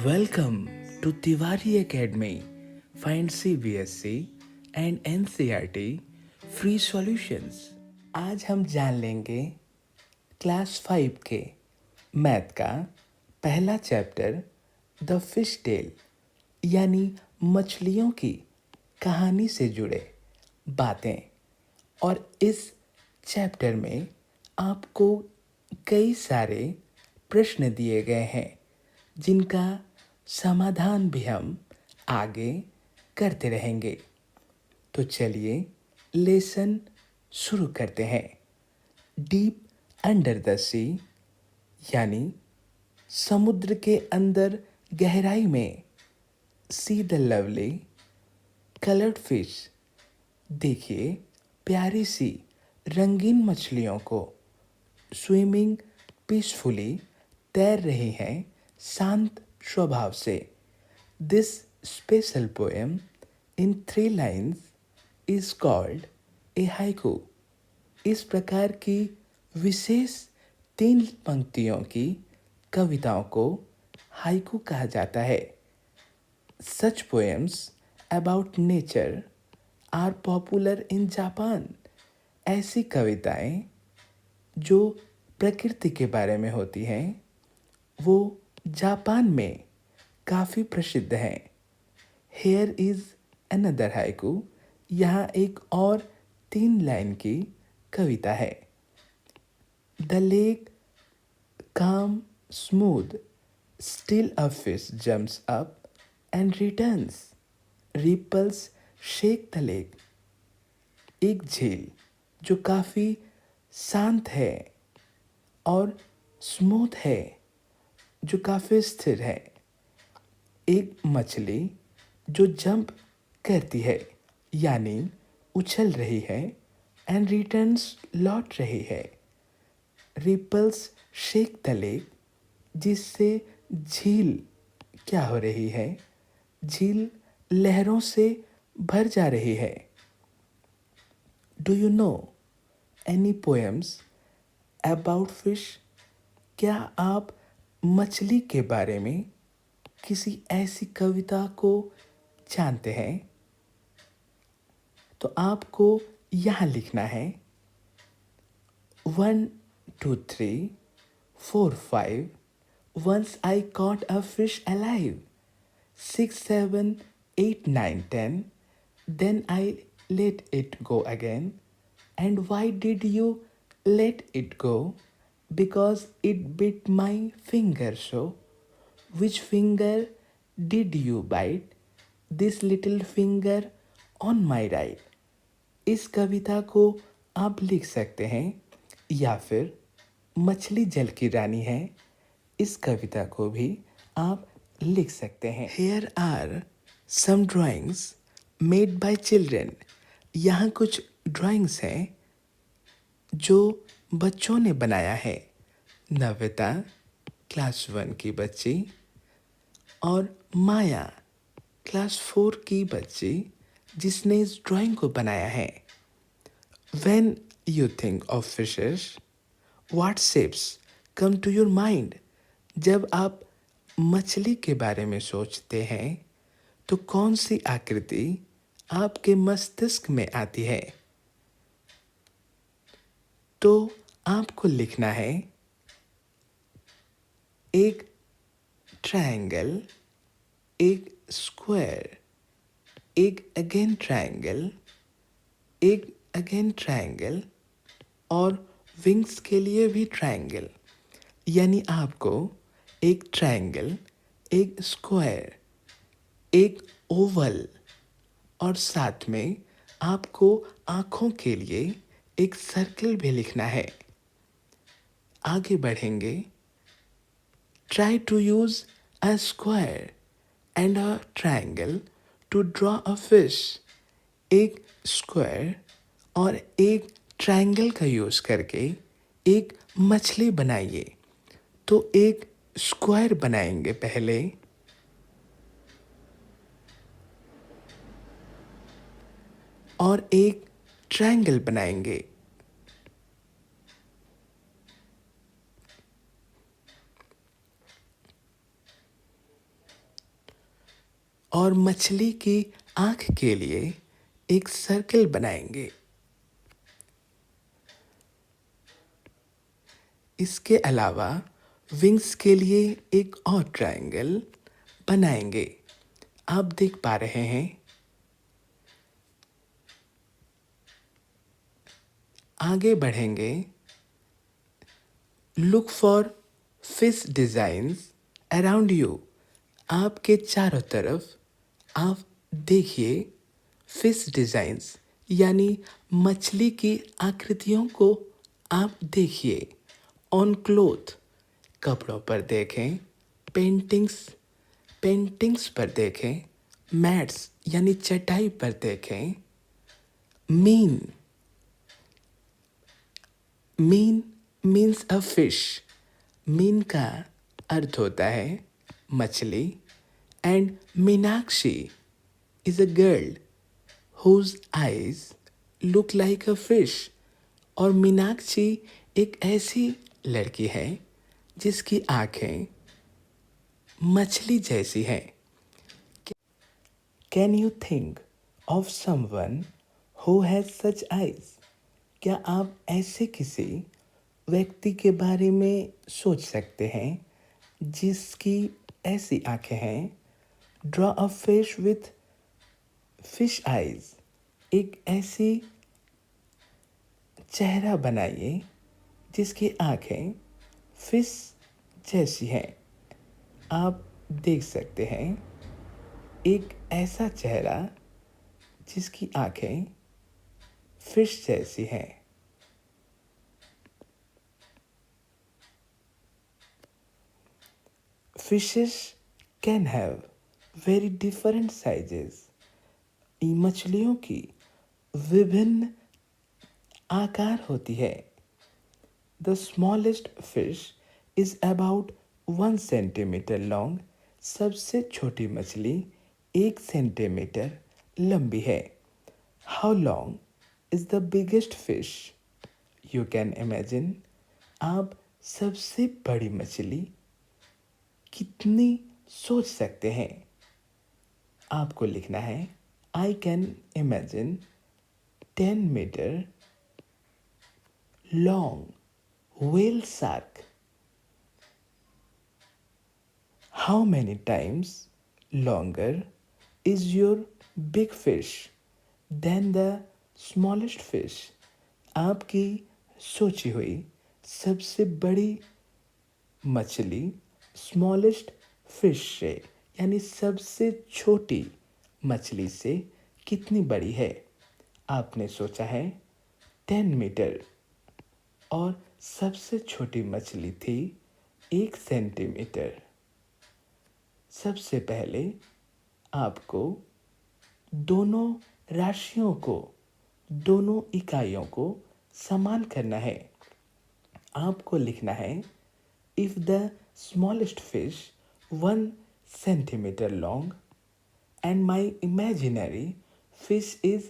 Welcome to Tiwari Academy. Find CBSE and NCERT free solutions. आज हम जान लेंगे क्लास 5 के मैथ का पहला चैप्टर द फिश टेल यानी मछलियों की कहानी से जुड़े बातें। और इस चैप्टर में आपको कई सारे प्रश्न दिए गए हैं जिनका समाधान भी हम आगे करते रहेंगे। तो चलिए लेसन शुरू करते हैं। डीप अंडर द सी यानी समुद्र के अंदर गहराई में see the lovely coloured fish, देखिए प्यारी सी रंगीन मछलियों को स्विमिंग पीसफुली तैर रही हैं शांत स्वभाव से। This special poem in 3 lines is called a haiku. इस प्रकार की विशेष 3 पंक्तियों की कविताओं को हाइकू कहा जाता है। Such poems about nature are popular in Japan. ऐसी कविताएं जो प्रकृति के बारे में होती हैं वो जापान में काफ़ी प्रसिद्ध हैं। Here is another haiku. यहाँ एक और 3 लाइन की कविता है। The lake calm smooth still a fish jumps up and returns. Ripples shake the lake. एक झील जो काफ़ी शांत है और स्मूथ है, जो काफ़ी स्थिर है। एक मछली जो जंप करती है यानी उछल रही है एंड रिटर्न्स लौट रही है। रिपल्स शेक द लेक जिससे झील क्या हो रही है, झील लहरों से भर जा रही है। Do you no any poems about fish? क्या आप मछली के बारे में किसी ऐसी कविता को जानते हैं? तो आपको यहाँ लिखना है 1 2 3 4 5 Once I caught a fish alive. 6 7 8 9 10 Then I let it go again. And why did you let it go? Because it bit my finger so. Which finger did you bite? This little finger on my right. इस कविता को आप लिख सकते हैं या फिर मछली जल की रानी है, इस कविता को भी आप लिख सकते हैं। Here are some drawings made by children. यहाँ कुछ ड्राइंग्स हैं जो बच्चों ने बनाया है। नविता क्लास 1 की बच्ची और माया क्लास 4 की बच्ची जिसने इस ड्राइंग को बनाया है। When you think of fishes, what shapes come to your mind? जब आप मछली के बारे में सोचते हैं तो कौन सी आकृति आपके मस्तिष्क में आती है? तो आपको लिखना है एक ट्रायंगल, एक स्क्वायर, एक अगेन ट्रायंगल, एक अगेन ट्रायंगल और विंग्स के लिए भी ट्रायंगल। यानी आपको एक ट्रायंगल, एक स्क्वायर, एक ओवल और साथ में आपको आँखों के लिए एक सर्कल भी लिखना है। आगे बढ़ेंगे। Try to use a square and a triangle to draw a fish. एक स्क्वायर और एक ट्रायंगल का यूज़ करके एक मछली बनाइए। तो एक स्क्वायर बनाएंगे पहले और एक ट्रायंगल बनाएंगे। और मछली की आँख के लिए एक सर्कल बनाएंगे। इसके अलावा विंग्स के लिए एक और ट्रायंगल बनाएंगे। आप देख पा रहे हैं। आगे बढ़ेंगे। Look for fish designs around you. आपके चारों तरफ आप देखिए फिश डिजाइंस यानी मछली की आकृतियों को आप देखिए। ऑन क्लोथ कपड़ों पर देखें। पेंटिंग्स पर देखें। मैट्स यानी चटाई पर देखें। Meen meen means a fish. मीन का अर्थ होता है मछली। And Meenakshi is a girl whose eyes look like a fish. और मीनाक्षी एक ऐसी लड़की है जिसकी आंखें मछली जैसी हैं। Can you think of someone who has such eyes? क्या आप ऐसे किसी व्यक्ति के बारे में सोच सकते हैं जिसकी ऐसी आंखें हैं? Draw a fish with fish eyes. एक ऐसी चेहरा बनाइए जिसकी आंखें फिश जैसी हैं। आप देख सकते हैं एक ऐसा चेहरा जिसकी आंखें फिश जैसी हैं। Fishes can have very different sizes. मछलियों की विभिन्न आकार होती है। The smallest fish is about 1 centimetre long. सबसे छोटी मछली 1 सेंटीमीटर लंबी है। How long is the biggest fish? You can imagine. आप सबसे बड़ी मछली कितनी सोच सकते हैं? आपको लिखना है I can imagine 10 metre long whale shark. How many times longer is your big fish than the smallest fish? आपकी सोची हुई सबसे बड़ी मछली स्मॉलेस्ट फिश से यानी सबसे छोटी मछली से कितनी बड़ी है? आपने सोचा है 10 मीटर और सबसे छोटी मछली थी 1 सेंटीमीटर। सबसे पहले आपको दोनों राशियों को, दोनों इकाइयों को समान करना है। आपको लिखना है if the smallest fish 1 centimetre long and my imaginary fish is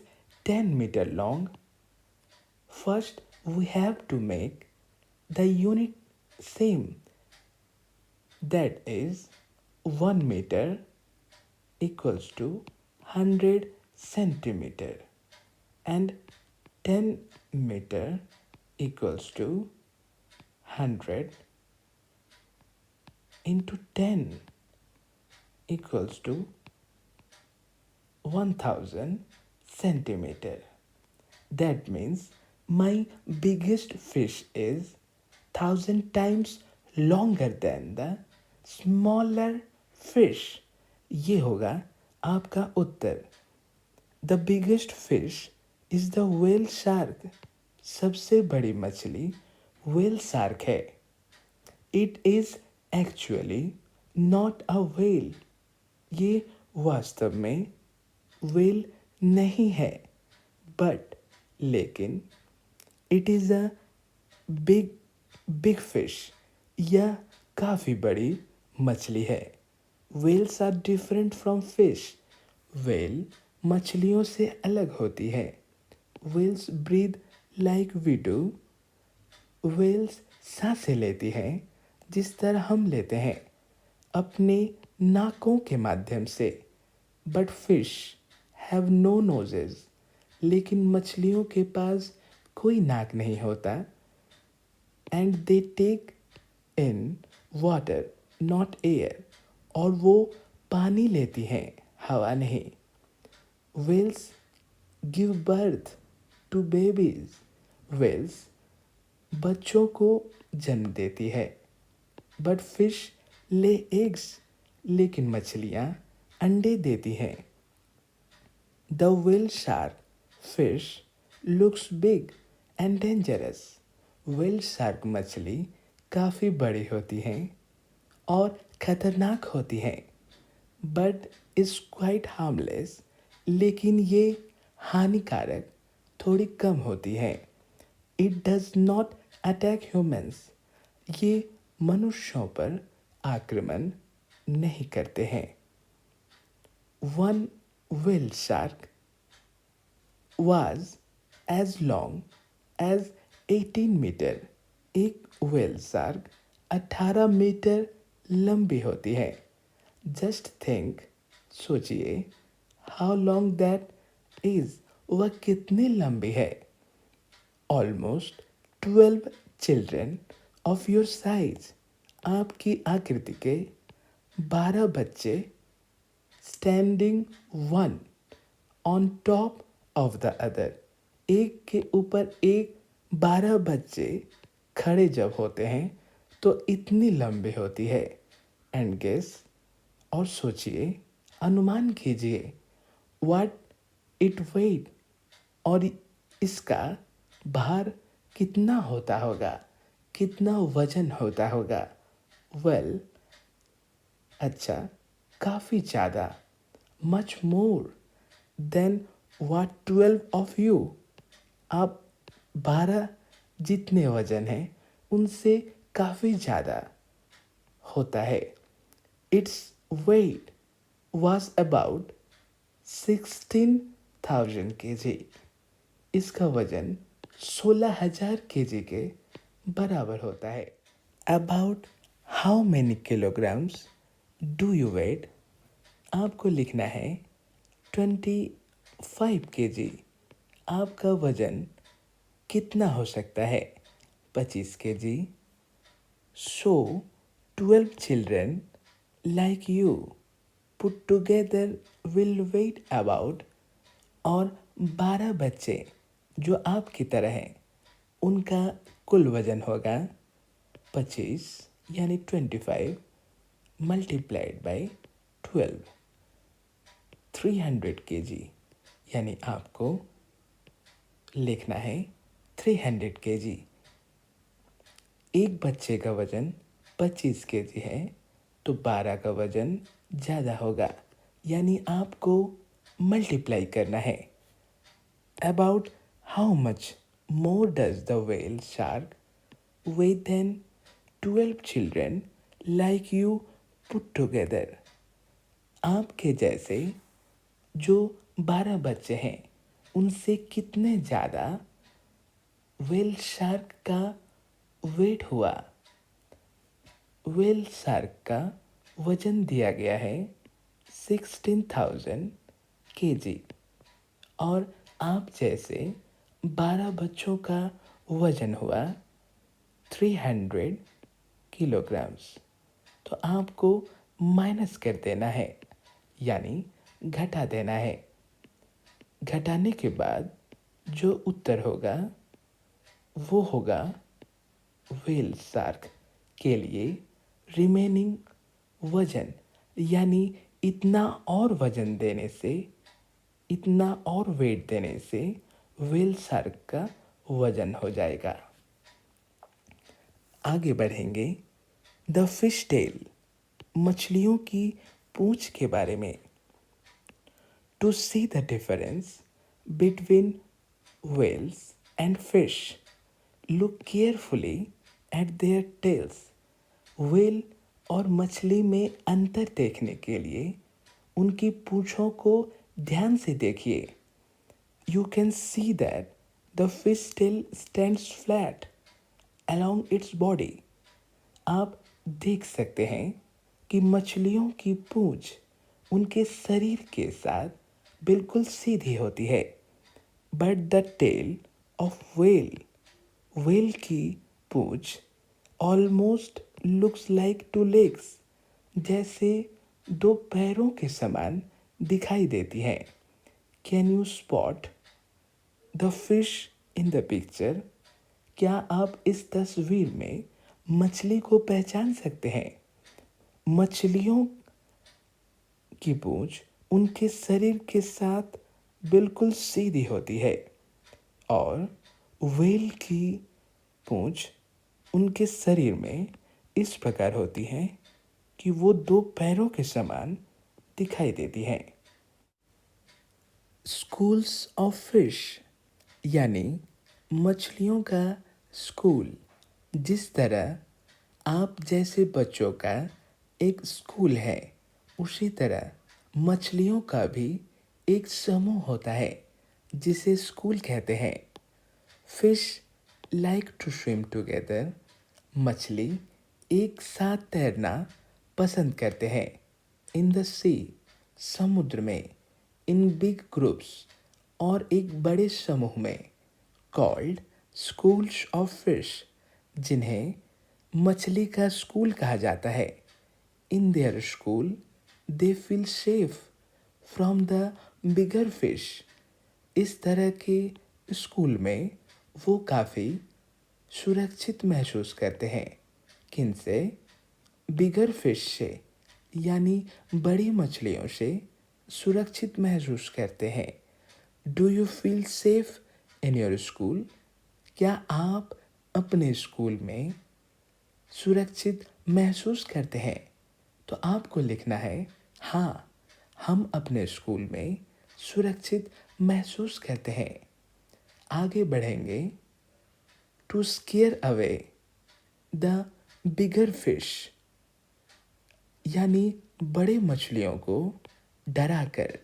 10 meter long. First, we have to make the unit same. That is 1 meter equals to 100 centimeter and 10 meter equals to 100 into 10 equals to 1000 centimeter. That means my biggest fish is 1000 times longer than the smaller fish. ये होगा आपका उत्तर। The biggest fish is the whale shark. सबसे बड़ी मछली whale shark है। It is actually not a whale. ये वास्तव में whale नहीं है, बट लेकिन it is a big fish. यह काफ़ी बड़ी मछली है। Whales are different from fish. Whale मछलियों से अलग होती है। Whales breathe like we do. Whales सांसें लेती हैं जिस तरह हम लेते हैं, अपने नाकों के माध्यम से। But fish have no noses, लेकिन मछलियों के पास कोई नाक नहीं होता। And they take in water not air, और वो पानी लेती हैं, हवा नहीं। Whales give birth to babies, whales बच्चों को जन्म देती है। बट फिश ले एग्स, लेकिन मछलियाँ अंडे देती हैं। The whale shark fish looks big and dangerous, whale shark मछली काफ़ी बड़ी होती हैं और ख़तरनाक होती हैं। बट इज़ क्वाइट हार्मलेस, लेकिन ये हानिकारक थोड़ी कम होती है। It does not attack humans, ये मनुष्यों पर आक्रमण नहीं करते हैं। One whale shark was as long as 18 metre, एक व्हेल शार्क 18 मीटर लंबी होती है। जस्ट थिंक, सोचिए, हाउ लॉन्ग दैट इज, वह कितनी लंबी है। Almost 12 children of your size, आपकी आकृति के 12 बच्चे, standing one on top of the other, एक के ऊपर एक 12 बच्चे खड़े जब होते हैं तो इतनी लंबी होती है। एंड गेस, और सोचिए, अनुमान कीजिए, व्हाट इट वेट, और इसका भार कितना होता होगा, कितना वजन होता होगा। वेल, अच्छा, काफ़ी ज़्यादा, much more than what 12 of you, आप 12 जितने वजन हैं उनसे काफ़ी ज़्यादा होता है। Its weight was about 16,000 kg, इसका वजन 16,000 kg के बराबर होता है। About how many kilograms do you weigh, आपको लिखना है 25 kg, आपका वजन कितना हो सकता है, 25 kg। So 12 children like you put together will weigh about, और 12 बच्चे जो आपकी तरह हैं उनका कुल वजन होगा 25 यानी 25 मल्टीप्लाइड बाई 12, 300 kg, यानी आपको लिखना है 300 kg। एक बच्चे का वजन 25 kg है तो 12 का वजन ज़्यादा होगा, यानी आपको मल्टीप्लाई करना है। About how much more does the whale shark weigh than 12 children like you put together, आपके जैसे जो 12 बच्चे हैं उनसे कितने ज़्यादा व्हेल शार्क का वेट हुआ। व्हेल शार्क का वजन दिया गया है 16,000 kg, और आप जैसे 12 बच्चों का वजन हुआ 300 किलोग्राम्स। तो आपको माइनस कर देना है, यानी घटा देना है। घटाने के बाद जो उत्तर होगा वो होगा व्हेल शार्क के लिए रिमेनिंग वजन, यानी इतना और वजन देने से, इतना और वेट देने से व्हेल शार्क का वजन हो जाएगा। आगे बढ़ेंगे द फिश टेल, मछलियों की पूंछ के बारे में। To see the difference between whales and fish, look carefully at their tails. Whale और मछली में अंतर देखने के लिए उनकी पूंछों को ध्यान से देखिए। You can see that the fish tail stands flat along its body. आप देख सकते हैं कि मछलियों की पूंछ उनके शरीर के साथ बिल्कुल सीधी होती है। But the tail of whale, whale की पूंछ almost looks like two legs, जैसे दो पैरों के समान दिखाई देती है। Can you spot the fish in the picture? क्या आप इस तस्वीर में मछली को पहचान सकते हैं? मछलियों की पूंछ उनके शरीर के साथ बिल्कुल सीधी होती है और व्हेल की पूंछ उनके शरीर में इस प्रकार होती है कि वो दो पैरों के समान दिखाई देती है। स्कूल्स ऑफ फिश यानी मछलियों का स्कूल। जिस तरह आप जैसे बच्चों का एक स्कूल है, उसी तरह मछलियों का भी एक समूह होता है जिसे स्कूल कहते हैं। Fish like to swim together. मछली एक साथ तैरना पसंद करते हैं। इन द सी, समुद्र में। इन बिग ग्रुप्स, और एक बड़े समूह में। कॉल्ड स्कूल्स ऑफ फिश, जिन्हें मछली का स्कूल कहा जाता है। In their school they feel safe from the bigger fish. इस तरह के स्कूल में वो काफ़ी सुरक्षित महसूस करते हैं। किनसे? बिगर फिश से, यानी बड़ी मछलियों से सुरक्षित महसूस करते हैं। Do you feel safe in your school? क्या आप अपने स्कूल में सुरक्षित महसूस करते हैं? तो आपको लिखना है हाँ, हम अपने स्कूल में सुरक्षित महसूस करते हैं। आगे बढ़ेंगे। To scare away the bigger fish, यानी बड़े मछलियों को डराकर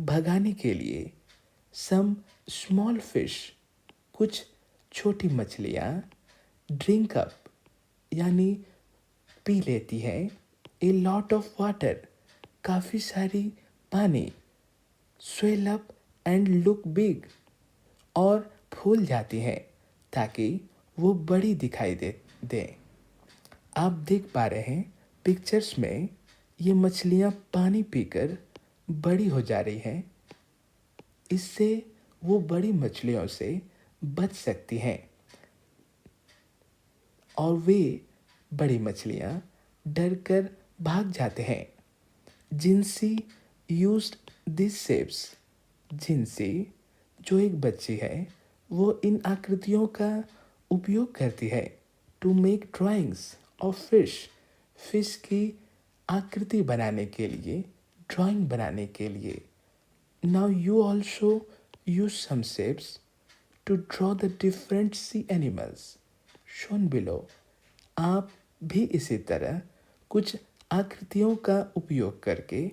भगाने के लिए। सम स्मॉल फिश, कुछ छोटी मछलियाँ। ड्रिंक अप, यानी पी लेती है। ए लॉट ऑफ वाटर, काफ़ी सारी पानी। Swell up and look big, और फूल जाती हैं ताकि वो बड़ी दिखाई दें। आप देख पा रहे हैं पिक्चर्स में ये मछलियाँ पानी पीकर बड़ी हो जा रही हैं। इससे वो बड़ी मछलियों से बच सकती हैं और वे बड़ी मछलियाँ डर कर भाग जाते हैं। जिनसी यूज्ड दिस शेप्स, जिनसी जो एक बच्ची है, वो इन आकृतियों का उपयोग करती है to make drawings of fish, fish की आकृति बनाने के लिए, ड्राइंग बनाने के लिए। Now you also use some shapes to draw the different sea animals shown below. आप भी इसी तरह कुछ आकृतियों का उपयोग करके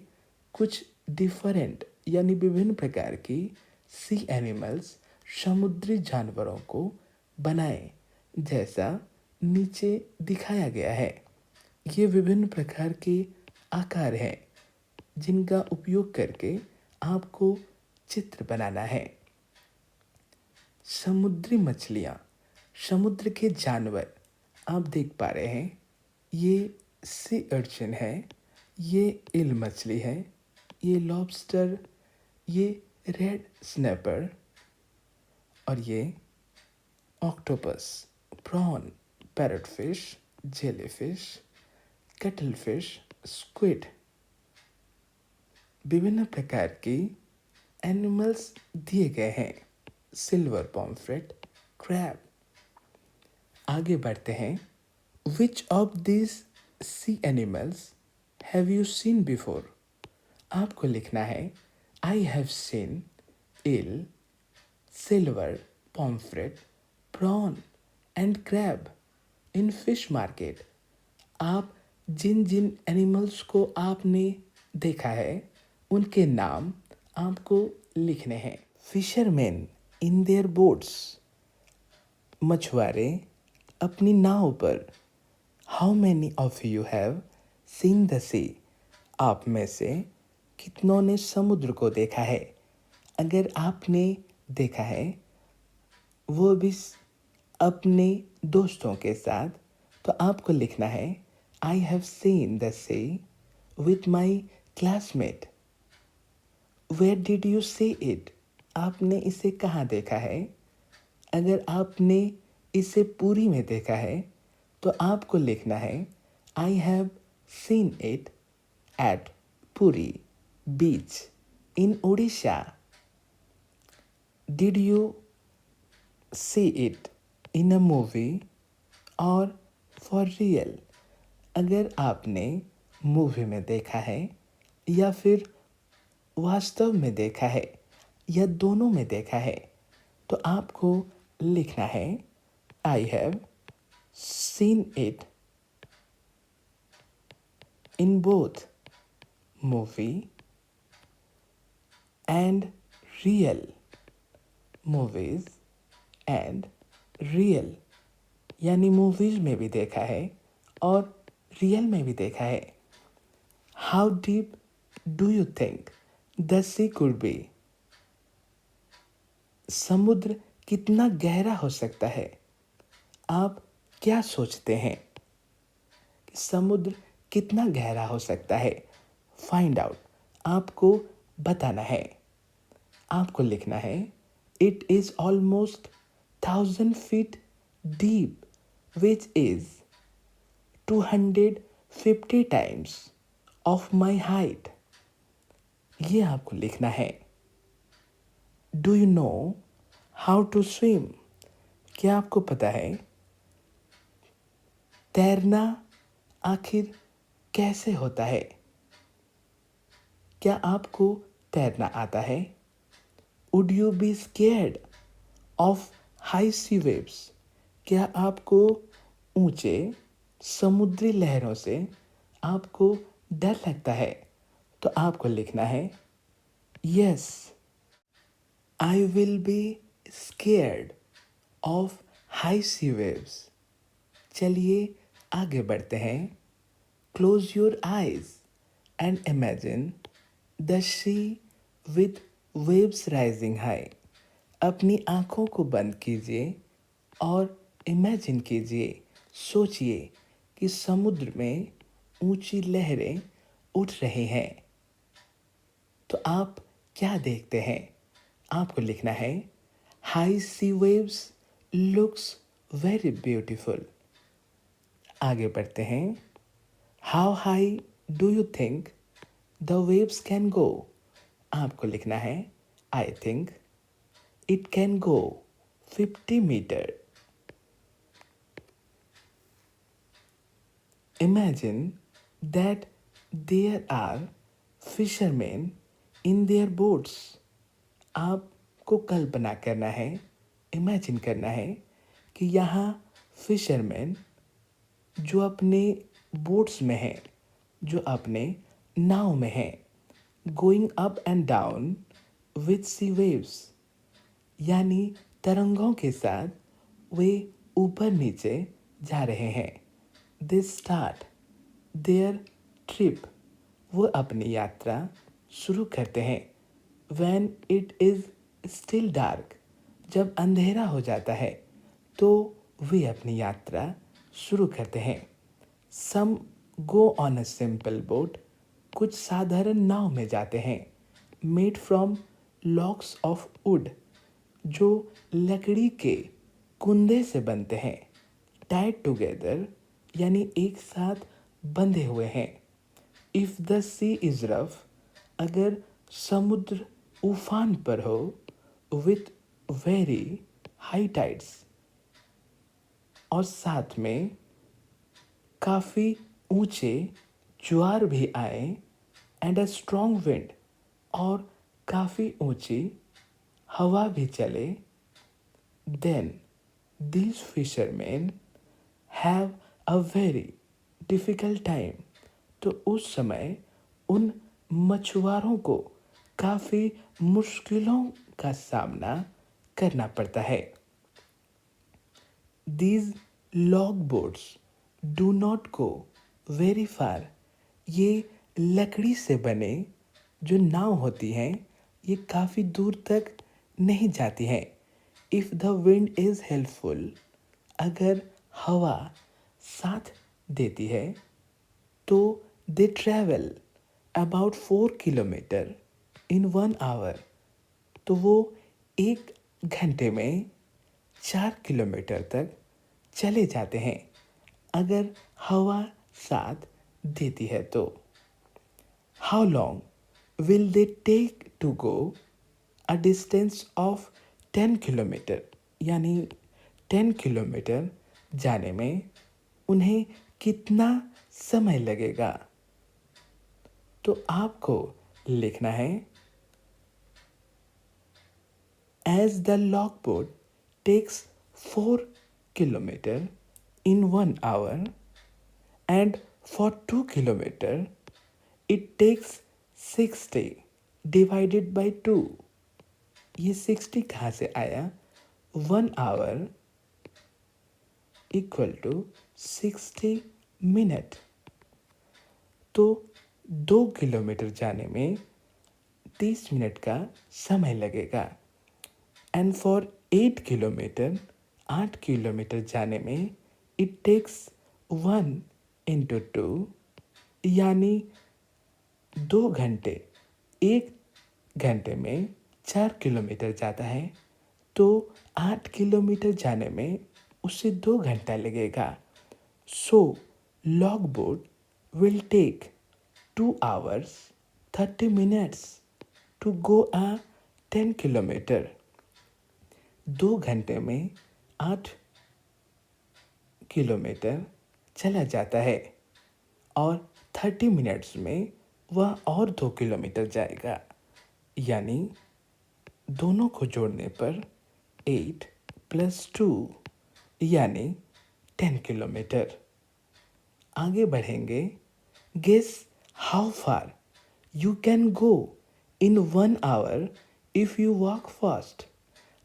कुछ डिफरेंट यानी विभिन्न प्रकार की सी एनिमल्स, समुद्री जानवरों को बनाएं, जैसा नीचे दिखाया गया है। ये विभिन्न प्रकार के आकार हैं जिनका उपयोग करके आपको चित्र बनाना है। समुद्री मछलियाँ, समुद्र के जानवर आप देख पा रहे हैं। ये सी अर्चिन है, ये ईल मछली है, ये लॉबस्टर, ये रेड स्नैपर, और ये octopus, prawn, parrot fish, jelly fish, cuttle fish, squid. विभिन्न प्रकार की एनिमल्स दिए गए हैं। Silver pomfret, crab. आगे बढ़ते हैं। Which of this sea animals have you seen before? आपको लिखना है I have seen eel, silver, pomfret, prawn and crab in fish market. आप जिन जिन एनिमल्स को आपने देखा है उनके नाम आपको लिखने हैं। फिशरमैन इन देयर बोट्स, मछुआरे अपनी नाव पर। How many of you have seen the sea? आप में से कितनों ने समुद्र को देखा है? अगर आपने देखा है, वो भी अपने दोस्तों के साथ, तो आपको लिखना है I have seen the sea with my classmate. Where did you see it? आपने इसे कहाँ देखा है? अगर आपने इसे पुरी में देखा है, तो आपको लिखना है I have seen it at Puri beach in Orissa. Did you see it in a movie और फॉर रियल? अगर आपने मूवी में देखा है या फिर वास्तव में देखा है या दोनों में देखा है, तो आपको लिखना है I have seen it in both movie and real movies and real, यानी मूवीज में भी देखा है और रियल में भी देखा है। How deep do you think the sea could be? समुद्र कितना गहरा हो सकता है? आप क्या सोचते हैं कि समुद्र कितना गहरा हो सकता है? फाइंड आउट, आपको बताना है। आपको लिखना है it is almost 1,000 feet deep which is 250 times of my height. ये आपको लिखना है। Do you know how to swim? क्या आपको पता है तैरना आखिर कैसे होता है? क्या आपको तैरना आता है? Would you be scared of high sea waves? क्या आपको ऊंचे समुद्री लहरों से आपको डर लगता है? तो आपको लिखना है yes I will be scared of high sea waves. चलिए आगे बढ़ते हैं। Close your eyes and imagine the sea with waves rising high. अपनी आंखों को बंद कीजिए और इमेजिन कीजिए, सोचिए कि समुद्र में ऊंची लहरें उठ रही हैं। तो आप क्या देखते हैं? आपको लिखना है high sea waves looks very beautiful. आगे बढ़ते हैं। How high do you think the waves can go? आपको लिखना है I think it can go 50 meter। Imagine that there are fishermen in their boats। आपको कल्पना करना है, इमेजिन करना है कि यहाँ फिशरमैन जो अपने बोट्स में हैं, जो अपने नाव में हैं, going up and down with sea waves, यानी तरंगों के साथ वे ऊपर नीचे जा रहे हैं। दे स्टार्ट देयर ट्रिप, वो अपनी यात्रा शुरू करते हैं। When it is still dark, जब अंधेरा हो जाता है तो वे अपनी यात्रा शुरू करते हैं। Some go on a simple boat, कुछ साधारण नाव में जाते हैं। Made from logs of wood, जो लकड़ी के कुंदे से बनते हैं। टाइड टुगेदर, यानी एक साथ बंधे हुए हैं। If the sea is rough, अगर समुद्र उफान पर हो, विथ वेरी हाई टाइड्स, और साथ में काफ़ी ऊंचे ज्वार भी आए, एंड अ स्ट्रॉन्ग विंड, और काफ़ी ऊंची हवा भी चले, then these fishermen have a very difficult time, तो उस समय उन मछुआरों को काफ़ी मुश्किलों का सामना करना पड़ता है। These log boats do not go very far, ये लकड़ी से बने जो नाव होती हैं ये काफ़ी दूर तक नहीं जाती हैं। If the wind is helpful, अगर हवा साथ देती है तो they travel about 4 kilometre in 1 hour, तो वो 1 घंटे में 4 किलोमीटर तक चले जाते हैं अगर हवा साथ देती है तो। How long will they take to go a distance of 10 kilometre, यानी 10 किलोमीटर जाने में उन्हें कितना समय लगेगा। तो आपको लिखना है as the log boat takes 4 kilometre in 1 hour and for 2 kilometer it takes 60 divided by 2। ये 60 कहाँ से आया? 1 hour इक्वल टू 60 मिनट। तो 2 किलोमीटर जाने में 30 मिनट का समय लगेगा। एंड फॉर 8 किलोमीटर, 8 किलोमीटर जाने में इट टेक्स 1 into 2, यानी 2 घंटे। 1 घंटे में 4 किलोमीटर जाता है तो 8 किलोमीटर जाने में उसे 2 घंटा लगेगा। So log boat will take 2 hours 30 minutes to go a 10 kilometre. 2 घंटे में 8 किलोमीटर चला जाता है और 30 मिनट्स में वह और 2 किलोमीटर जाएगा, यानी दोनों को जोड़ने पर 8 + 2 यानी 10 किलोमीटर। आगे बढ़ेंगे। Guess how far you can go in 1 hour if you walk fast.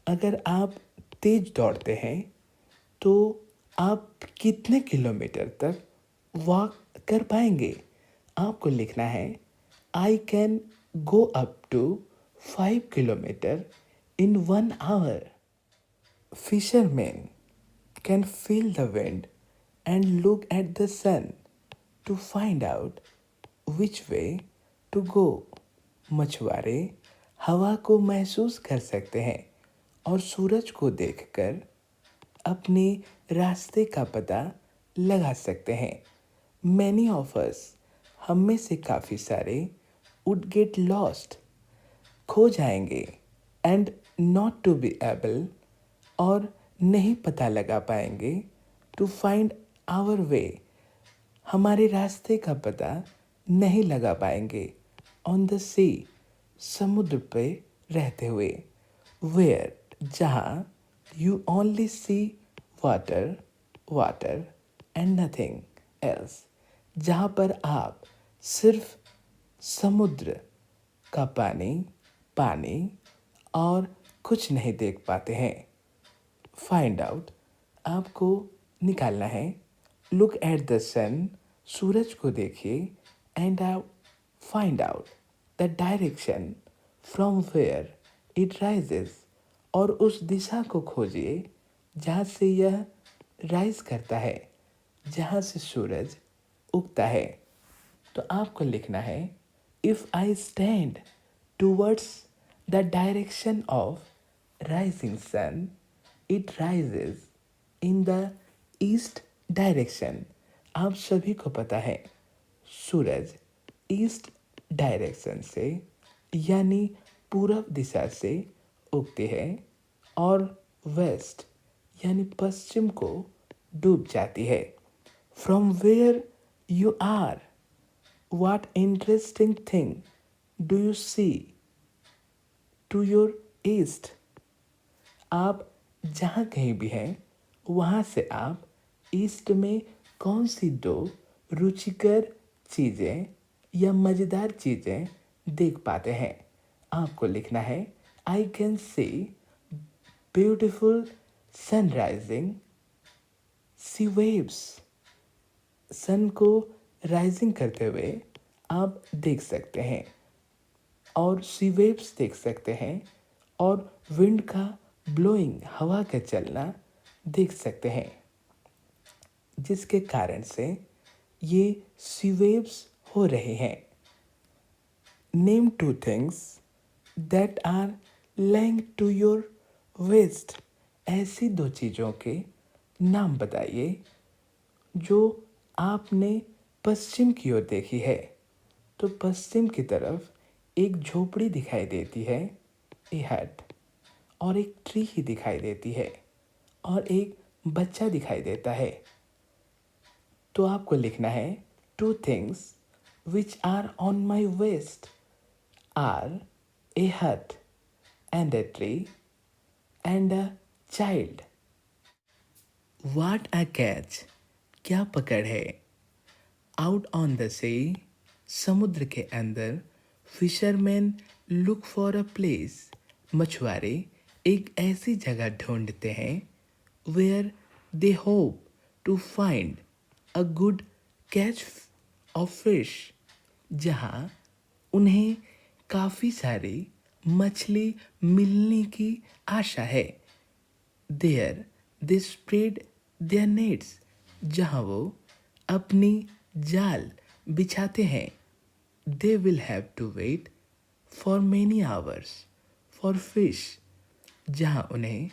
अगर आप तेज दौड़ते हैं तो आप कितने किलोमीटर तक वॉक कर पाएंगे? आपको लिखना है I can go up to 5 kilometre in 1 hour। Fishermen can feel the wind and look at the sun to find out which way to go। मछुआरे हवा को महसूस कर सकते हैं और सूरज को देखकर अपने रास्ते का पता लगा सकते हैं। Many of us, हम में से काफ़ी सारे, would get lost, खो जाएंगे, and not to be able, और नहीं पता लगा पाएंगे, to find our way, हमारे रास्ते का पता नहीं लगा पाएंगे, on the sea, समुद्र पे रहते हुए, where, जहाँ, you only see water, water and nothing else, जहाँ पर आप सिर्फ समुद्र का पानी, पानी और कुछ नहीं देख पाते हैं। फाइंड आउट, आपको निकालना है। लुक एट द सन, सूरज को देखिए। And find out the direction from where it rises, और उस दिशा को खोजिए जहाँ से यह राइज करता है, जहाँ से सूरज उगता है। तो आपको लिखना है if I stand towards the direction of rising sun it rises in the east direction. आप सभी को पता है सूरज ईस्ट डायरेक्शन से यानी पूरब दिशा से उगती है और वेस्ट यानी पश्चिम को डूब जाती है। From where you are, what interesting thing do you see to your east. आप जहाँ कहीं भी हैं वहाँ से आप ईस्ट में कौन सी 2 रुचिकर चीज़ें या मज़ेदार चीज़ें देख पाते हैं? आपको लिखना है I can see beautiful sunrising sea waves. Sun को राइजिंग करते हुए आप देख सकते हैं। और सी वेव्स देख सकते हैं और विंड का ब्लोइंग, हवा का चलना देख सकते हैं, जिसके कारण से ये सी वेव्स हो रहे हैं। Name two things that are lying to your west. ऐसी दो चीज़ों के नाम बताइए जो आपने पश्चिम की ओर देखी है। तो पश्चिम की तरफ एक झोपड़ी दिखाई देती है, ए हट, और एक ट्री ही दिखाई देती है और एक बच्चा दिखाई देता है। तो आपको लिखना है two things which are on my waist are a hut and a tree and a child. What a catch, क्या पकड़ है। आउट ऑन द सी, समुद्र के अंदर। Fishermen look for a place, मछुआरे एक ऐसी जगह ढूंढते हैं where they hope to find a good catch of fish, जहाँ उन्हें काफ़ी सारी मछली मिलने की आशा है। There they spread their nets, जहाँ वो अपनी जाल बिछाते हैं। They will have to wait for many hours for fish, जहाँ उन्हें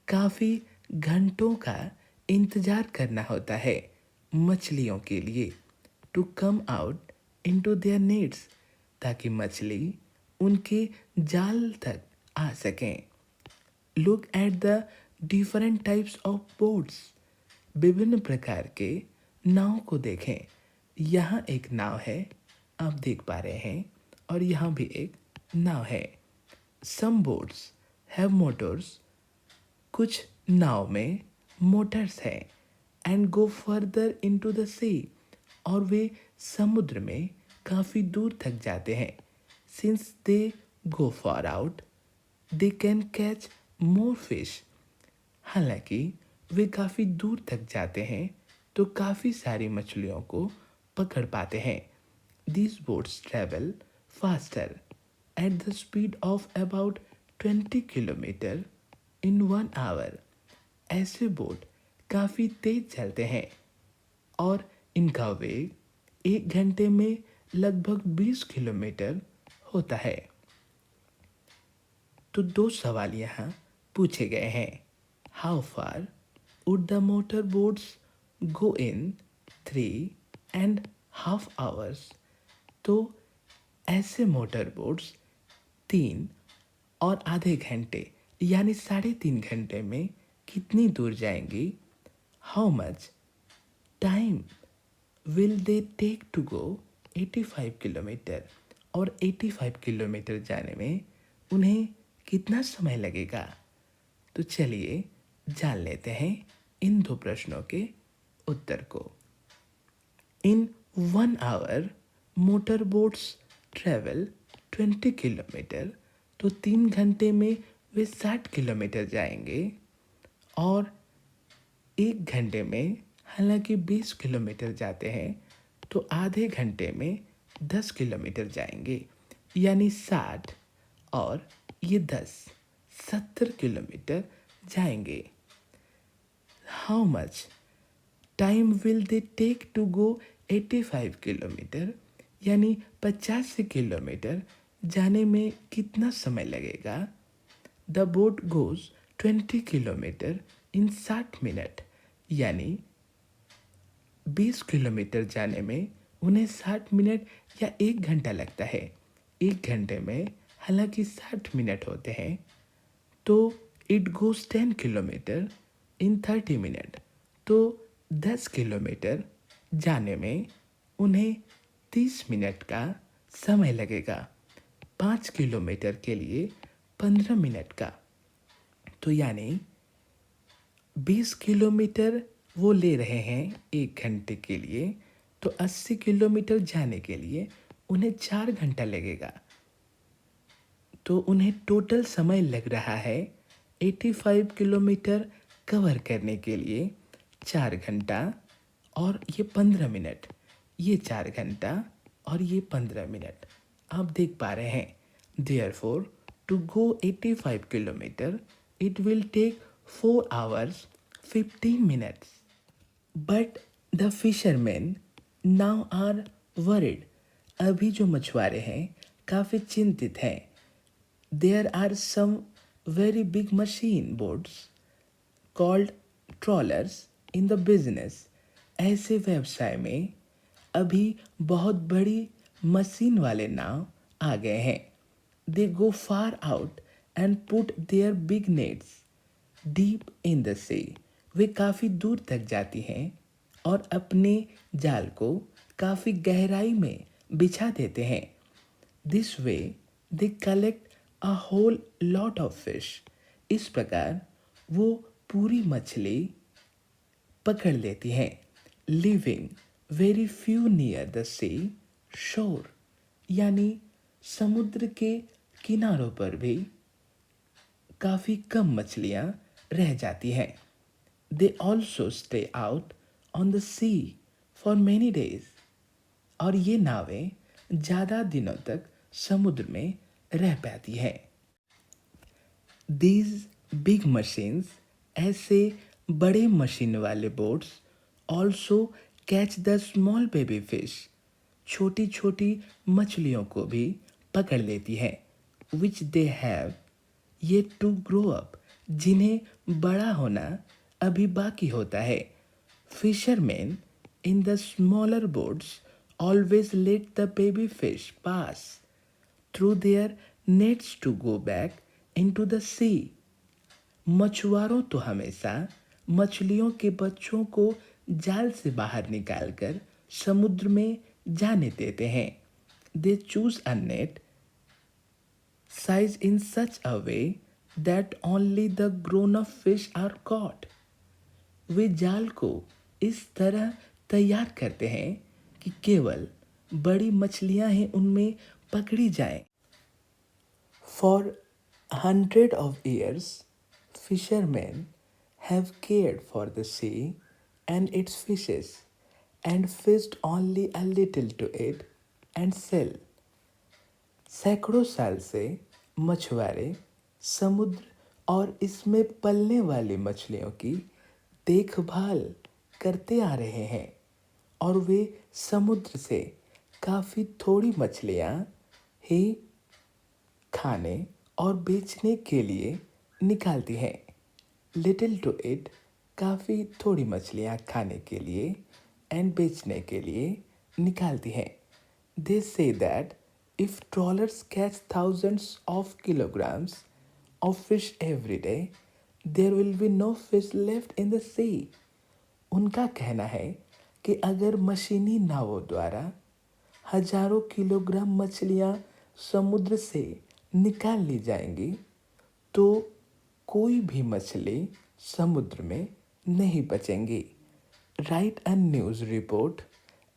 काफ़ी घंटों का इंतज़ार करना होता है मछलियों के लिए, to come out into their nets, ताकि मछली उनके जाल तक आ सकें। Look at the different types of boats, विभिन्न प्रकार के नाव को देखें। यहाँ एक नाव है, आप देख पा रहे हैं, और यहाँ भी एक नाव है। सम बोट्स हैव मोटर्स, कुछ नाव में मोटर्स हैं। And go further into the sea, और वे समुद्र में काफ़ी दूर तक जाते हैं। Since they go far out they can catch more fish, हालांकि वे काफ़ी दूर तक जाते हैं तो काफ़ी सारी मछलियों को पकड़ पाते हैं। These boats travel faster at the speed of about 20 kilometre in 1 hour. ऐसे बोट काफ़ी तेज चलते हैं और इनका वेग 1 घंटे में लगभग 20 किलोमीटर होता है। तो 2 सवाल यहाँ पूछे गए हैं। How far would the motor boats go in 3.5 hours. तो ऐसे मोटर बोट्स 3.5 घंटे यानी 3.5 घंटे में कितनी दूर जाएंगी। How much time will they take to go 85 kilometre, और 85 किलोमीटर जाने में उन्हें कितना समय लगेगा। तो चलिए जान लेते हैं इन 2 प्रश्नों के उत्तर को। In 1 hour motor boats travel 20 kilometre, तो 3 घंटे में वे 60 किलोमीटर जाएंगे, और 1 घंटे में हालांकि 20 किलोमीटर जाते हैं तो आधे घंटे में 10 किलोमीटर जाएंगे, यानी 60 और ये 10, 70 किलोमीटर जाएंगे। How much time will they take to go 85 kilometre, यानी 85 किलोमीटर जाने में कितना समय लगेगा। The boat goes 20 kilometre in 60 minute, यानी 20 किलोमीटर जाने में उन्हें 60 मिनट या 1 घंटा लगता है। 1 घंटे में हालांकि 60 मिनट होते हैं, तो it goes 10 kilometre in 30 minute, तो 10 किलोमीटर जाने में उन्हें 30 मिनट का समय लगेगा। 5 किलोमीटर के लिए 15 मिनट का, तो यानी 20 किलोमीटर वो ले रहे हैं 1 घंटे के लिए, तो 80 किलोमीटर जाने के लिए उन्हें 4 घंटा लगेगा। तो उन्हें टोटल समय लग रहा है 85 किलोमीटर कवर करने के लिए 4 घंटा और ये 15 मिनट, ये 4 घंटा और ये 15 मिनट। आप देख पा रहे हैं Therefore, to go 85 kilometer, it will take 4 hours 15 minutes. But the fishermen now are worried. अभी जो मछुआरे हैं काफ़ी चिंतित हैं. There are some very big machine boats called trawlers in the business. ऐसे व्यवसाय में अभी बहुत बड़ी मशीन वाले नाव आ गए हैं. They go far out and put their big nets deep in the sea. वे काफ़ी दूर तक जाती हैं और अपने जाल को काफ़ी गहराई में बिछा देते हैं. This way they collect a whole lot of fish. इस प्रकार वो पूरी मछली पकड़ लेती हैं. Living very few near the sea shore, यानी समुद्र के किनारों पर भी काफ़ी कम मछलियाँ रह जाती हैं. They also stay out on the sea for many days. और ये नावें ज़्यादा दिनों तक समुद्र में रह पाती हैं. These big machines, ऐसे बड़े मशीन वाले boats also catch the small baby fish. छोटी छोटी मछलियों को भी पकड़ लेती हैं. Which they have yet to grow up. जिन्हें बड़ा होना अभी बाकी होता है. Fishermen in the smaller boats always let the baby fish pass through their nets to go back into the sea. मछुआरों तो हमेशा मछलियों के बच्चों को जाल से बाहर निकालकर समुद्र में जाने देते हैं. They choose a net size in such a way that only the grown-up fish are caught. वे जाल को इस तरह तैयार करते हैं कि केवल बड़ी मछलियां हैं उनमें पकड़ी जाएं. For hundred of years, fishermen have cared for the sea and its fishes and fished only a little to eat and sell. सैकड़ों साल से मछुआरे समुद्र और इसमें पलने वाली मछलियों की देखभाल करते आ रहे हैं और वे समुद्र से काफ़ी थोड़ी मछलियाँ ही खाने और बेचने के लिए निकालती हैं. लिटिल टू इट, काफ़ी थोड़ी मछलियाँ खाने के लिए एंड बेचने के लिए निकालती हैं. They say that if trawlers catch thousands of kilograms of fish every day, there will be no fish left in the sea. उनका कहना है कि अगर मशीनी नावों द्वारा हजारों किलोग्राम मछलियाँ समुद्र से निकाल ली जाएंगी तो कोई भी मछली समुद्र में नहीं बचेंगी. Write a news report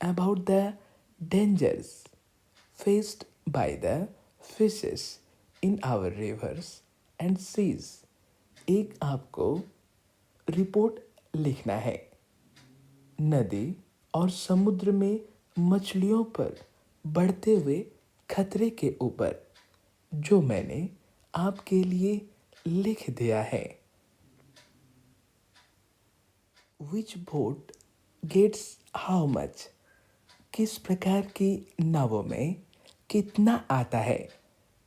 about the dangers faced by the fishes in our rivers and seas. एक आपको रिपोर्ट लिखना है नदी और समुद्र में मछलियों पर बढ़ते हुए खतरे के ऊपर, जो मैंने आपके लिए लिख दिया है. Which boat gets how much? किस प्रकार की नावों में कितना आता है.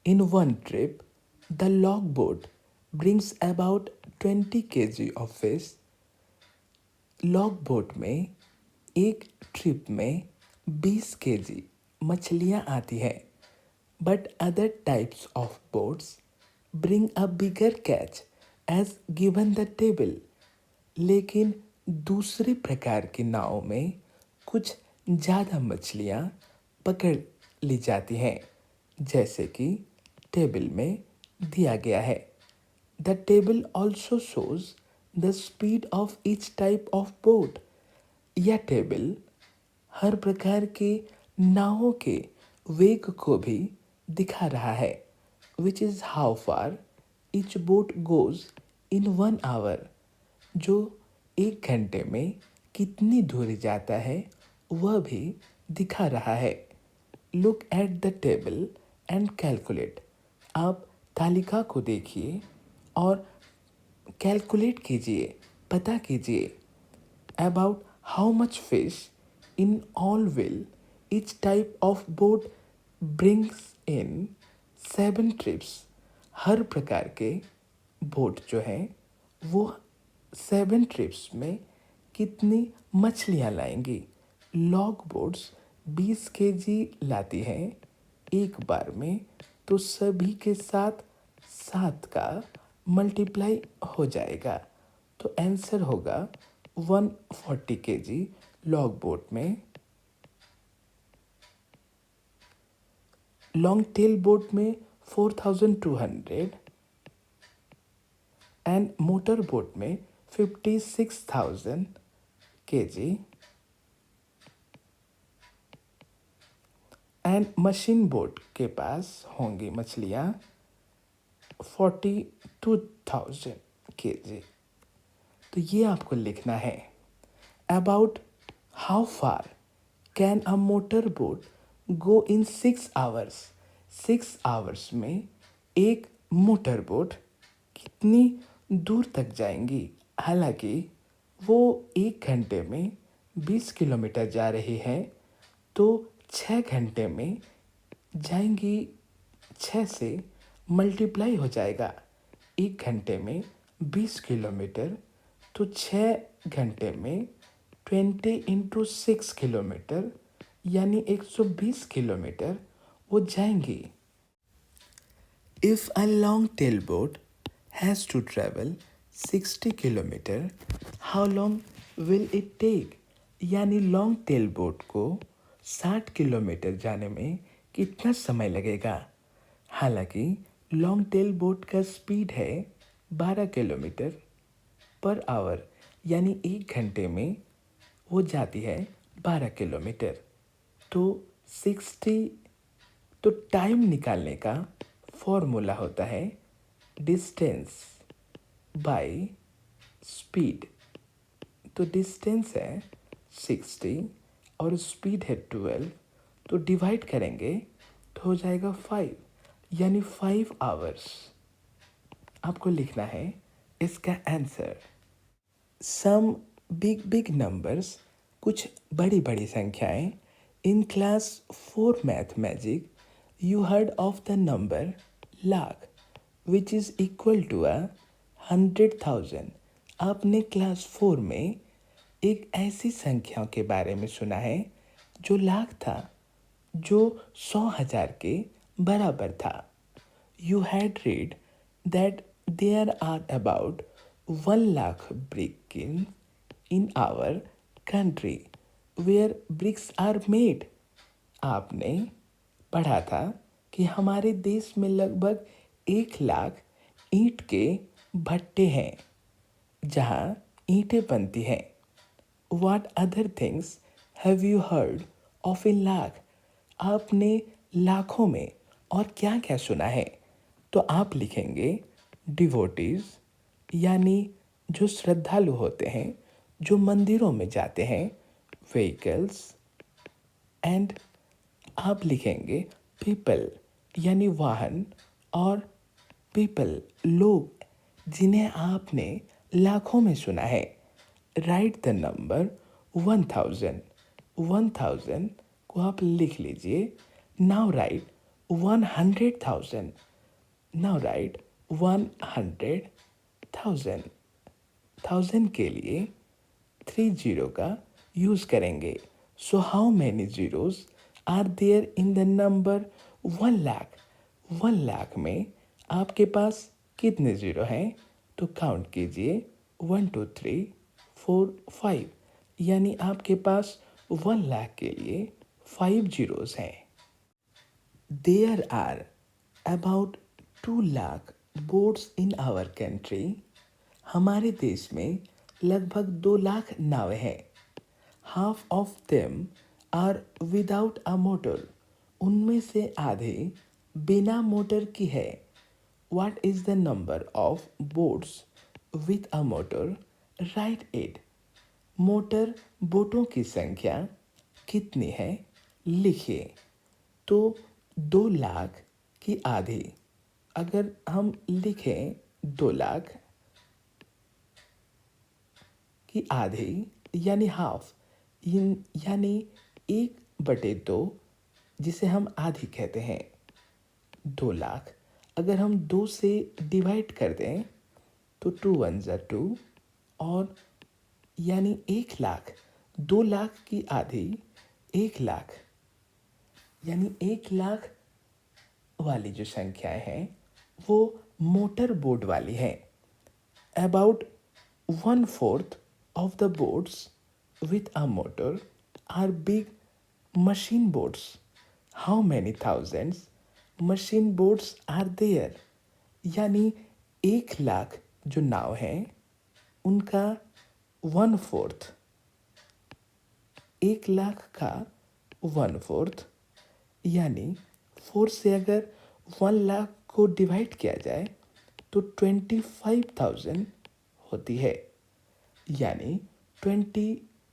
In one trip, the logboat brings about 20 kg of fish. लॉगबोट में एक ट्रिप में 20 kg मछलियाँ आती हैं. But other types of boats bring a bigger catch as given the table. लेकिन दूसरे प्रकार की नाव में कुछ ज़्यादा मछलियाँ पकड़ ली जाती हैं जैसे कि टेबल में दिया गया है. The table also shows the speed of each type of boat. यह टेबल हर प्रकार के नावों के वेग को भी दिखा रहा है. Which is how far each boat goes in 1 hour. जो 1 घंटे में कितनी दूरी जाता है वह भी दिखा रहा है. Look at the table and calculate. आप तालिका को देखिए और कैलकुलेट कीजिए, पता कीजिए about how much fish in all will each type of boat brings in 7 trips. हर प्रकार के बोट जो हैं वो 7 ट्रिप्स में कितनी मछलियाँ लाएंगी। लॉग बोट्स 20 केजी लाती हैं एक बार में, तो सभी के साथ 7 का मल्टीप्लाई हो जाएगा, तो आंसर होगा 140 केजी लॉग बोट में। लॉन्ग टेल बोट में 4200 एंड मोटर बोट में 56,000 केजी एंड मशीन बोट के पास होंगी मछलियाँ 42,000 केजी। तो ये आपको लिखना है। About how far can a motor boat go in 6 hours. 6 hours में एक मोटर बोट कितनी दूर तक जाएंगी। हालांकि वो 1 घंटे में 20 किलोमीटर जा रही है, तो 6 घंटे में जाएंगी। 6 से मल्टीप्लाई हो जाएगा। 1 घंटे में 20 किलोमीटर, तो 6 घंटे में 20 इंटू 6 किलोमीटर यानी 120 किलोमीटर वो जाएंगी। If a long tail boat has to travel 60 kilometre, how long will it take? यानी लॉन्ग टेल बोट को 60 किलोमीटर जाने में कितना समय लगेगा। हालांकि लॉन्ग टेल बोट का स्पीड है 12 किलोमीटर पर आवर, यानी 1 घंटे में वो जाती है 12 किलोमीटर। तो 60, तो टाइम निकालने का फॉर्मूला होता है डिस्टेंस बाय स्पीड। तो डिस्टेंस है 60 और स्पीड है 12, तो डिवाइड करेंगे तो हो जाएगा 5, यानी 5 आवर्स आपको लिखना है इसका answer. Some big big numbers, कुछ बड़ी बड़ी संख्याएं। In class 4 math magic you heard of the number lakh which is equal to 100,000। आपने क्लास 4 में एक ऐसी संख्या के बारे में सुना है जो लाख था, जो 100,000 के बराबर था। You had read that there are about 1 lakh brick kilns in our country where bricks are made. आपने पढ़ा था कि हमारे देश में लगभग 1 लाख ईंट के भट्टे हैं जहाँ ईंटें बनती हैं। What other things have you heard of in lakh? आपने लाखों में और क्या क्या सुना है। तो आप लिखेंगे डिवोटीज, यानी जो श्रद्धालु होते हैं, जो मंदिरों में जाते हैं। व्हीकल्स, एंड आप लिखेंगे पीपल, यानी वाहन, और पीपल लोग जिन्हें आपने लाखों में सुना है। Right the number 1000। 1000 को आप लिख लीजिए। Now right 100,000। Now right 100,000। 1000 के लिए 30 का यूज़ करेंगे। So how many zeros are there in the number 1 lakh. 1 lakh में आपके पास कितने ज़ीरो हैं, तो काउंट कीजिए 1 2 3 4 5, यानी आपके पास 1 लाख के लिए 5 जीरोज हैं। There are about 2 lakh boats in our country. हमारे देश में लगभग 2 लाख नावें हैं। Half of them are without a motor. उनमें से आधे बिना मोटर की है। What is the number of boats with a motor? Write it. Motor बोटों की संख्या कितनी है, लिखिए। तो 2 लाख की आधी अगर हम लिखें 2 लाख की आधी यानी हाफ, यानी 1/2, जिसे हम आधी कहते हैं। 2 लाख अगर हम 2 से डिवाइड कर दें तो 2 1 2 और यानी 1 लाख। 2 लाख की आधी 1 लाख, यानी 1 लाख वाली जो संख्याएं हैं वो मोटर बोर्ड वाली हैं। About 1/4 of the boards with a motor are big machine boards. How many thousands machine boards are there? यानी 1 लाख जो नाव हैं उनका 1/4, 1 लाख का 1/4 यानी 4 से अगर 1 लाख को डिवाइड किया जाए तो 25,000 होती है। यानी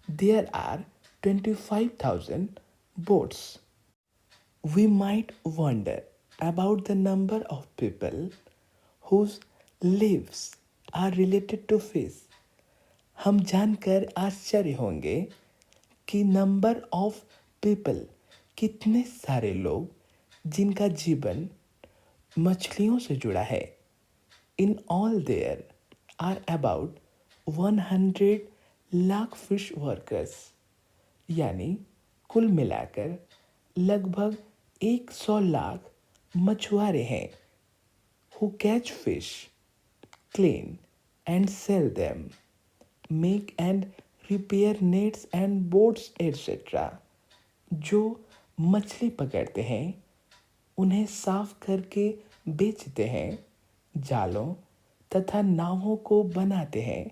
there are 25,000 boats. We might wonder about the number of people whose lives are related to fish. हम जानकर आश्चर्य होंगे कि नंबर ऑफ पीपल, कितने सारे लोग जिनका जीवन मछलियों से जुड़ा है। In all there are about 100 lakh fish workers, यानी कुल मिलाकर लगभग 100 लाख मछुआरे हैं। Who catch fish, clean and sell them, make and repair nets and boats etcetera, जो मछली पकड़ते हैं, उन्हें साफ करके बेचते हैं, जालों तथा नावों को बनाते हैं।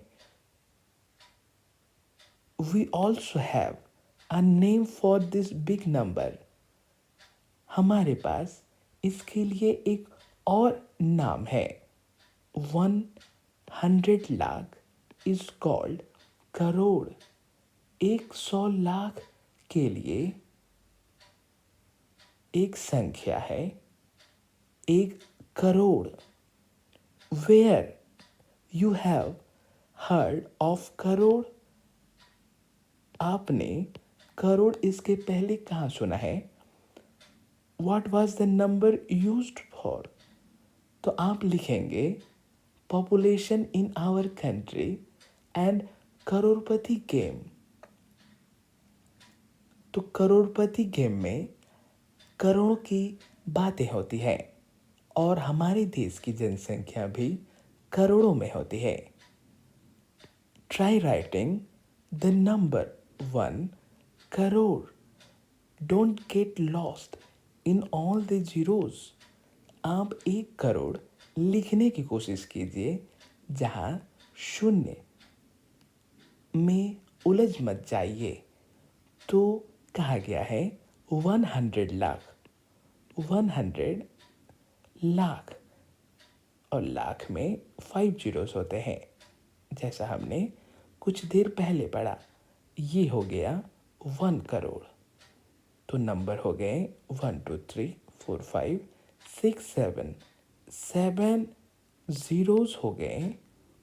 We also have a name for this big number. हमारे पास इसके लिए एक और नाम है। 100 लाख is called करोड़। 100 लाख के लिए एक संख्या है 1 crore. Where you have heard of crore? आपने करोड़ इसके पहले कहाँ सुना है? What was the number used for? तो आप लिखेंगे population in our country and Crorepati game. तो करोड़पति गेम में करोड़ों की बातें होती हैं और हमारे देश की जनसंख्या भी करोड़ों में होती है। Try writing the number 1 crore. Don't get lost in all the zeros. आप 1 करोड़ लिखने की कोशिश कीजिए जहां शून्य में उलझ मत जाइए। तो कहा गया है 100 लाख, 100 लाख, और लाख में 5 zeros होते हैं, जैसा हमने कुछ देर पहले पढ़ा। ये हो गया 1 करोड़। तो नंबर हो गए 1 2 3 4 5 6 7, 7 zeros हो गए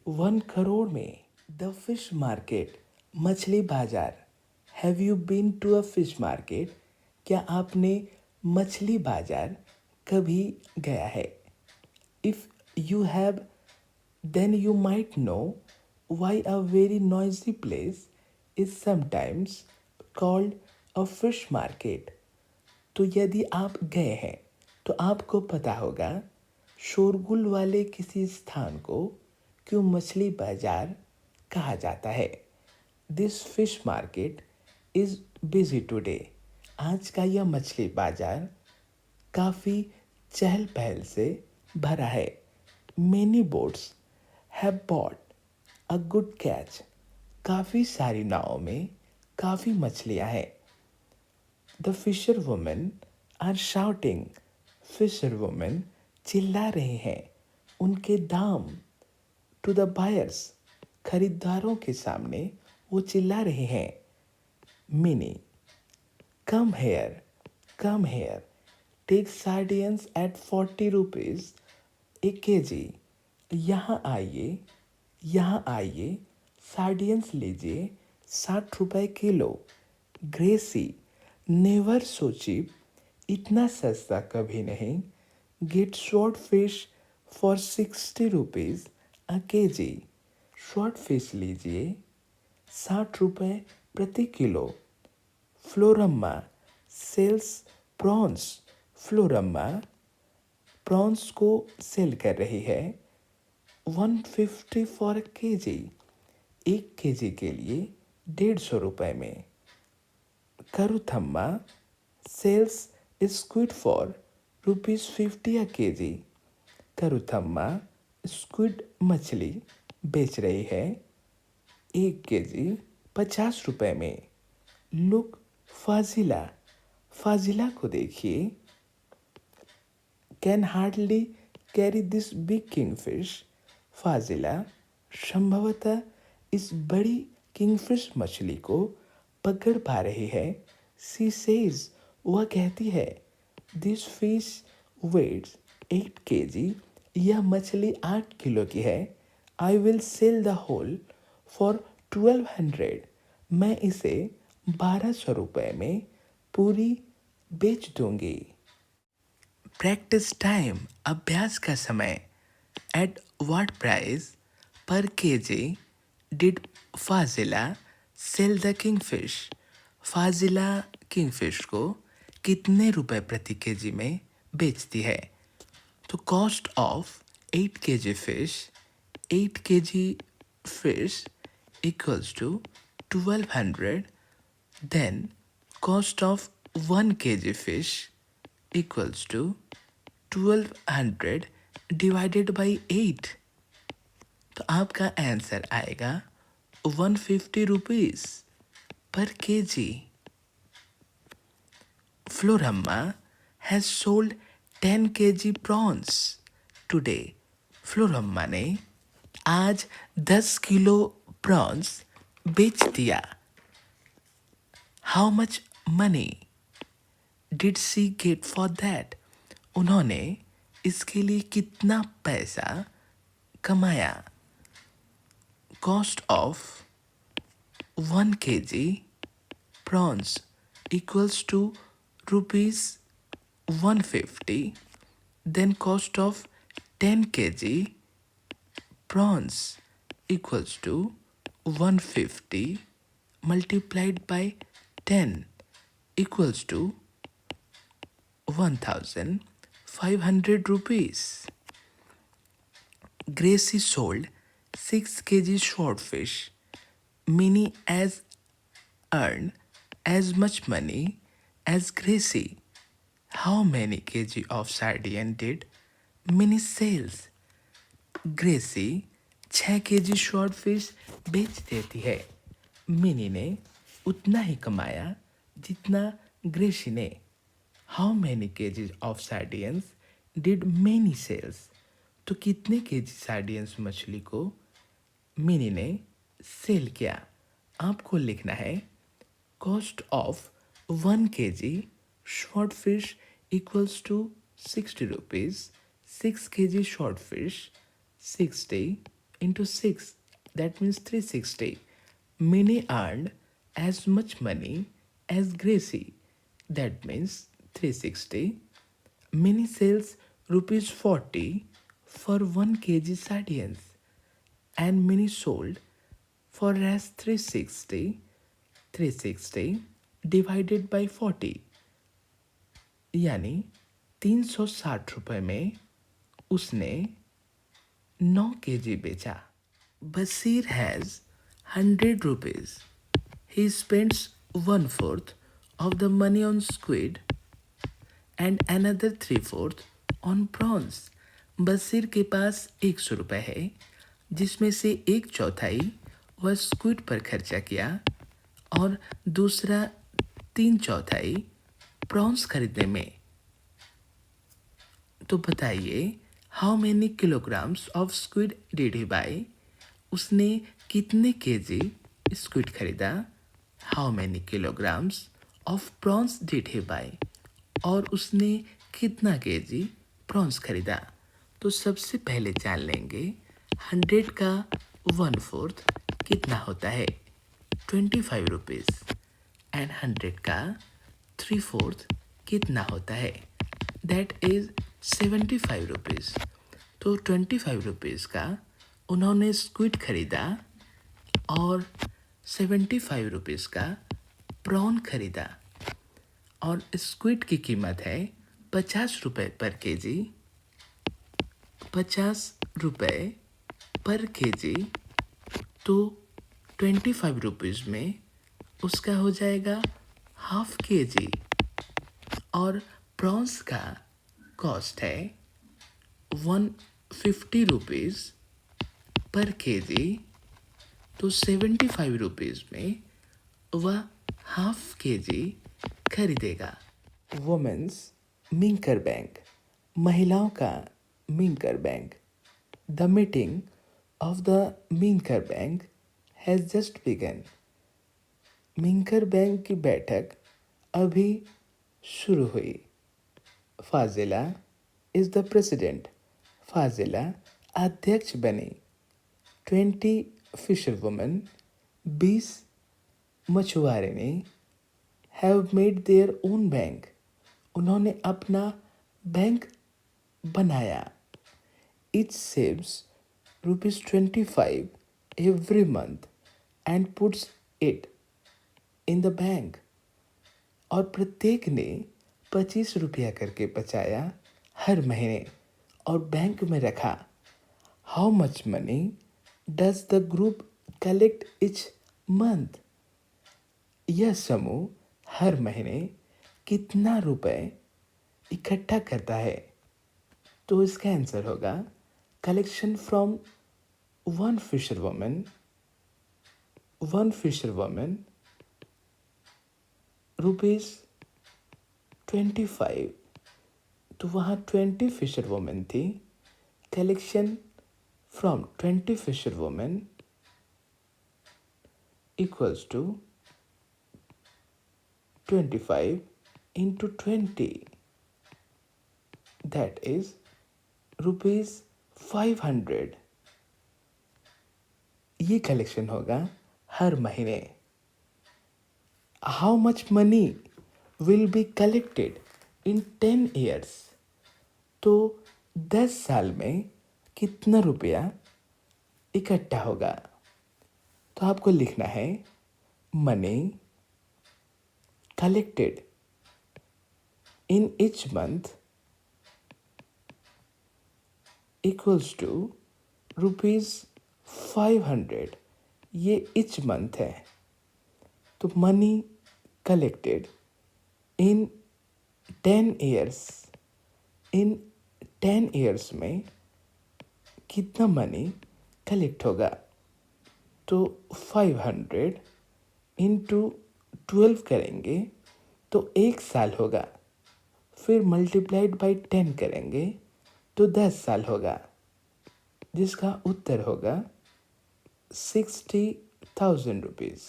1 करोड़ में। द फिश मार्केट, मछली बाजार। Have you been to a fish market? क्या आपने मछली बाजार कभी गया है? If you have then you might know why a very noisy place is sometimes called a fish market. तो यदि आप गए हैं तो आपको पता होगा शोरगुल वाले किसी स्थान को क्यों मछली बाजार कहा जाता है। This fish market is busy today. आज का यह मछली बाजार काफ़ी चहल पहल से भरा है। Many boats have bought a good catch. काफ़ी सारी नावों में काफ़ी मछलियाँ हैं। The fisherwomen are shouting. Fisherwomen चिल्ला रहे हैं उनके दाम to the buyers. खरीदारों के सामने वो चिल्ला रहे हैं। Minnie, come here, come here. Take sardines at 40 rupees. 1 KG. यहाँ आइए, सार्डियंस लीजिए, 60 रुपए kilo. Gracy, never so cheap, इतना सस्ता कभी नहीं। Get short fish for 60 rupees a KG. Short fish लीजिए, 60 रुपए प्रति kilo. Floramma sells prawns. Floramma prawns को सेल कर रही है 150 फॉर केजी। 1 केजी के लिए 150 रुपए में। Karuthamma sells squid for ₹50 a KG. Karuthamma squid मछली बेच रही है 1 केजी 50 रुपए में। लुक फाजिला, फाजिला को देखिए। Can hardly carry this big kingfish. Fazila संभवतः इस बड़ी किंगफिश मछली को पकड़ पा रही है। सी सेज, वह कहती है। This fish weighs 8 kg. यह मछली 8 किलो की है। I will sell the whole for 1200। मैं इसे 1200 रुपए में पूरी बेच दूंगी। प्रैक्टिस टाइम, अभ्यास का समय। At what price per KG did Fazila sell the kingfish. Fazila kingfish को कितने रुपए प्रति केजी में बेचती है? तो cost of 8 KG fish, 8 KG fish equals to 1200। Then cost of 1 KG fish equals to 1200 divided by 8। तो आपका आंसर आएगा 150 rupees per KG. Floramma has sold 10 KG prawns today. Floramma ने आज 10 किलो प्रॉन्स बेच दिया। How much money did she get for that. उन्होंने इसके लिए कितना पैसा कमाया? Cost of 1 kg prawns equals to ₹150। Then cost of 10 KG prawns equals to 150 multiplied by 10 equals to 1500 rupees. Gracie sold 6 kg swordfish. Minnie has earned as much money as Gracie. How many kg of sardine did Minnie sales? Gracy 6 kg short fish बेच देती है। Mini ने उतना ही कमाया जितना ग्रेसी ने। How many KGs of sardines did many sells. तो कितने केजी सार्डियंस मछली को मिनी ने सेल किया? आपको लिखना है cost of 1 kg short fish equals to 60 rupees. 6 kg short fish 60 into 6, that means 360. Minnie earned as much money as Gracie, that means 360. Minnie sells ₹40 for 1 kg sardines, and Minnie sold for as 360. 360 divided by 40 यानी 360 रुपए में उसने 9 KG बेचा। Bashir has 100 rupees. He spends 1/4 of the money on squid and another 3/4 on prawns. Bashir के पास 100 रुपये है, जिसमें से 1/4 वह स्क्विड पर खर्चा किया और दूसरा 3/4 प्रॉन्स खरीदने में। तो बताइए how many kilograms of squid did he buy. उसने कितने केजी स्क्विड खरीदा? How many kilograms of prawns did he buy. और उसने कितना केजी प्रॉन्स खरीदा? तो सबसे पहले जान लेंगे 100 का 1/4 कितना होता है, 25 रुपीज़। एंड 100 का 3/4 कितना होता है, दैट इज़ 75 रुपीज़। तो 25 रुपीज़ का उन्होंने स्क्विड खरीदा और 75 रुपीज़ का प्रॉन खरीदा। और स्क्विड की कीमत है 50 रुपये पर केजी, 50 रुपये पर केजी। तो 25 रुपीज़ में उसका हो जाएगा हाफ केजी। और प्रॉन्स का कॉस्ट है 150 रुपीज़ पर केजी। तो 75 रुपीज़ में वह हाफ केजी खरीदेगा। वुमेन्स मिंकर बैंक, महिलाओं का Minkar bank. The meeting of the Minkar bank has just begun. Minkar bank की बैठक अभी शुरू हुई। Fazila is the president, Fazila अध्यक्ष बनी। 20 फिशर वुमेन, 20 मछुआरे have made their own bank, उन्होंने अपना बैंक बनाया। Each saves ₹25 every month and puts it in the bank, और प्रत्येक ने 25 रुपया करके बचाया हर महीने और बैंक में रखा। How much money does the group collect etch month, यह समूह हर महीने कितना रुपए इकट्ठा करता है। तो इसका आंसर होगा collection from one fisherwoman ₹25। तो वहाँ 20 फिशर वुमेन थी। Collection from 20 Fisher women equals to 25 into 20, that is ₹500। ये कलेक्शन होगा हर महीने। How much money will be collected in 10 years, तो 10 साल में कितना रुपया इकट्ठा होगा। तो आपको लिखना है money collected in each month equals to ₹500। ये each month है। तो money collected in 10 years, in 10 years में कितना मनी कलेक्ट होगा। तो 500 इंटू 12 करेंगे तो 1 साल होगा। फिर मल्टीप्लाइड बाई 10 करेंगे तो 10 साल होगा, जिसका उत्तर होगा 60,000 rupees.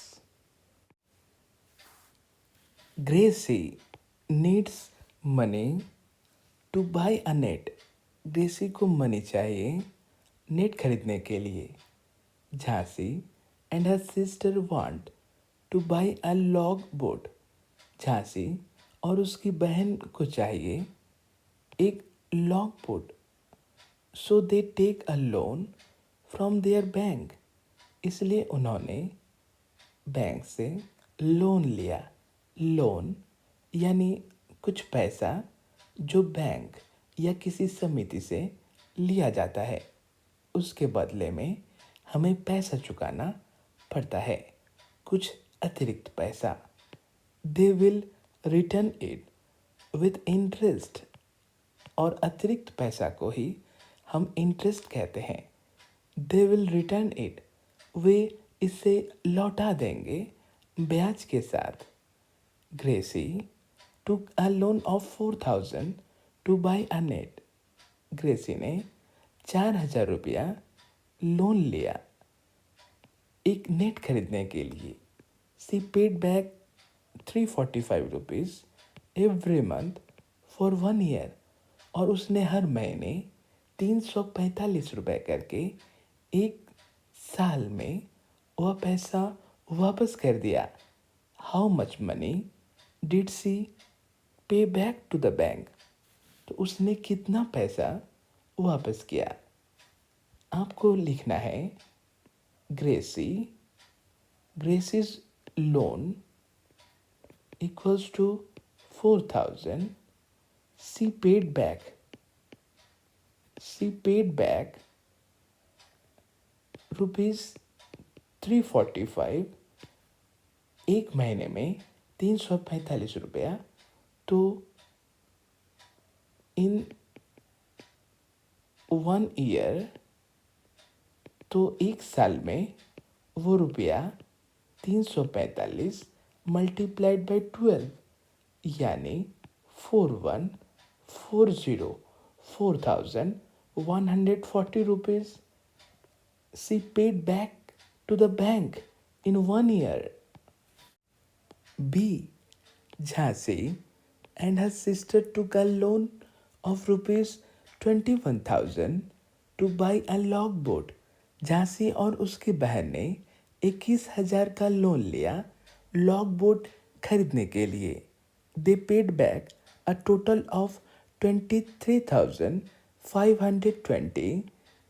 Gracy needs money to buy a net, Gracy को मनी चाहिए नेट खरीदने के लिए। Jhansi and her sister want to buy a log boat, Jhansi और उसकी बहन को चाहिए एक log boat. So they take a loan from their bank, इसलिए उन्होंने बैंक से लोन लिया। लोन यानी कुछ पैसा जो बैंक या किसी समिति से लिया जाता है, उसके बदले में हमें पैसा चुकाना पड़ता है, कुछ अतिरिक्त पैसा। They will return it with interest, और अतिरिक्त पैसा को ही हम इंटरेस्ट कहते हैं। दे विल रिटर्न इट, वे इसे लौटा देंगे ब्याज के साथ। Gracy took a loan of 4,000 to buy a net, ग्रेसी ने 4,000 रुपया लोन लिया एक नेट खरीदने के लिए। She paid back 345 rupees every month for 1 year, और उसने हर महीने ₹345 करके एक साल में वह पैसा वापस कर दिया। हाउ मच मनी डिड सी पे बैक टू द बैंक? तो उसने कितना पैसा वापस किया? आपको लिखना है ग्रेसीज loan equals to 4,000. She paid back rupees 345 एक महीने में 345 रुपया। तो इन 1 ईयर, तो एक साल में वो रुपया 345 मल्टीप्लाइड बाई 12 यानी 4140 4,140 rupees she paid back to the bank in 1 year. B. Jhansi and her sister took a loan of rupees 21,000 to buy a logboat. Jhansi और उसकी बहन ने 21,000 का लोन लिया लॉग बोट खरीदने के लिए। दे paid back a total of 23,520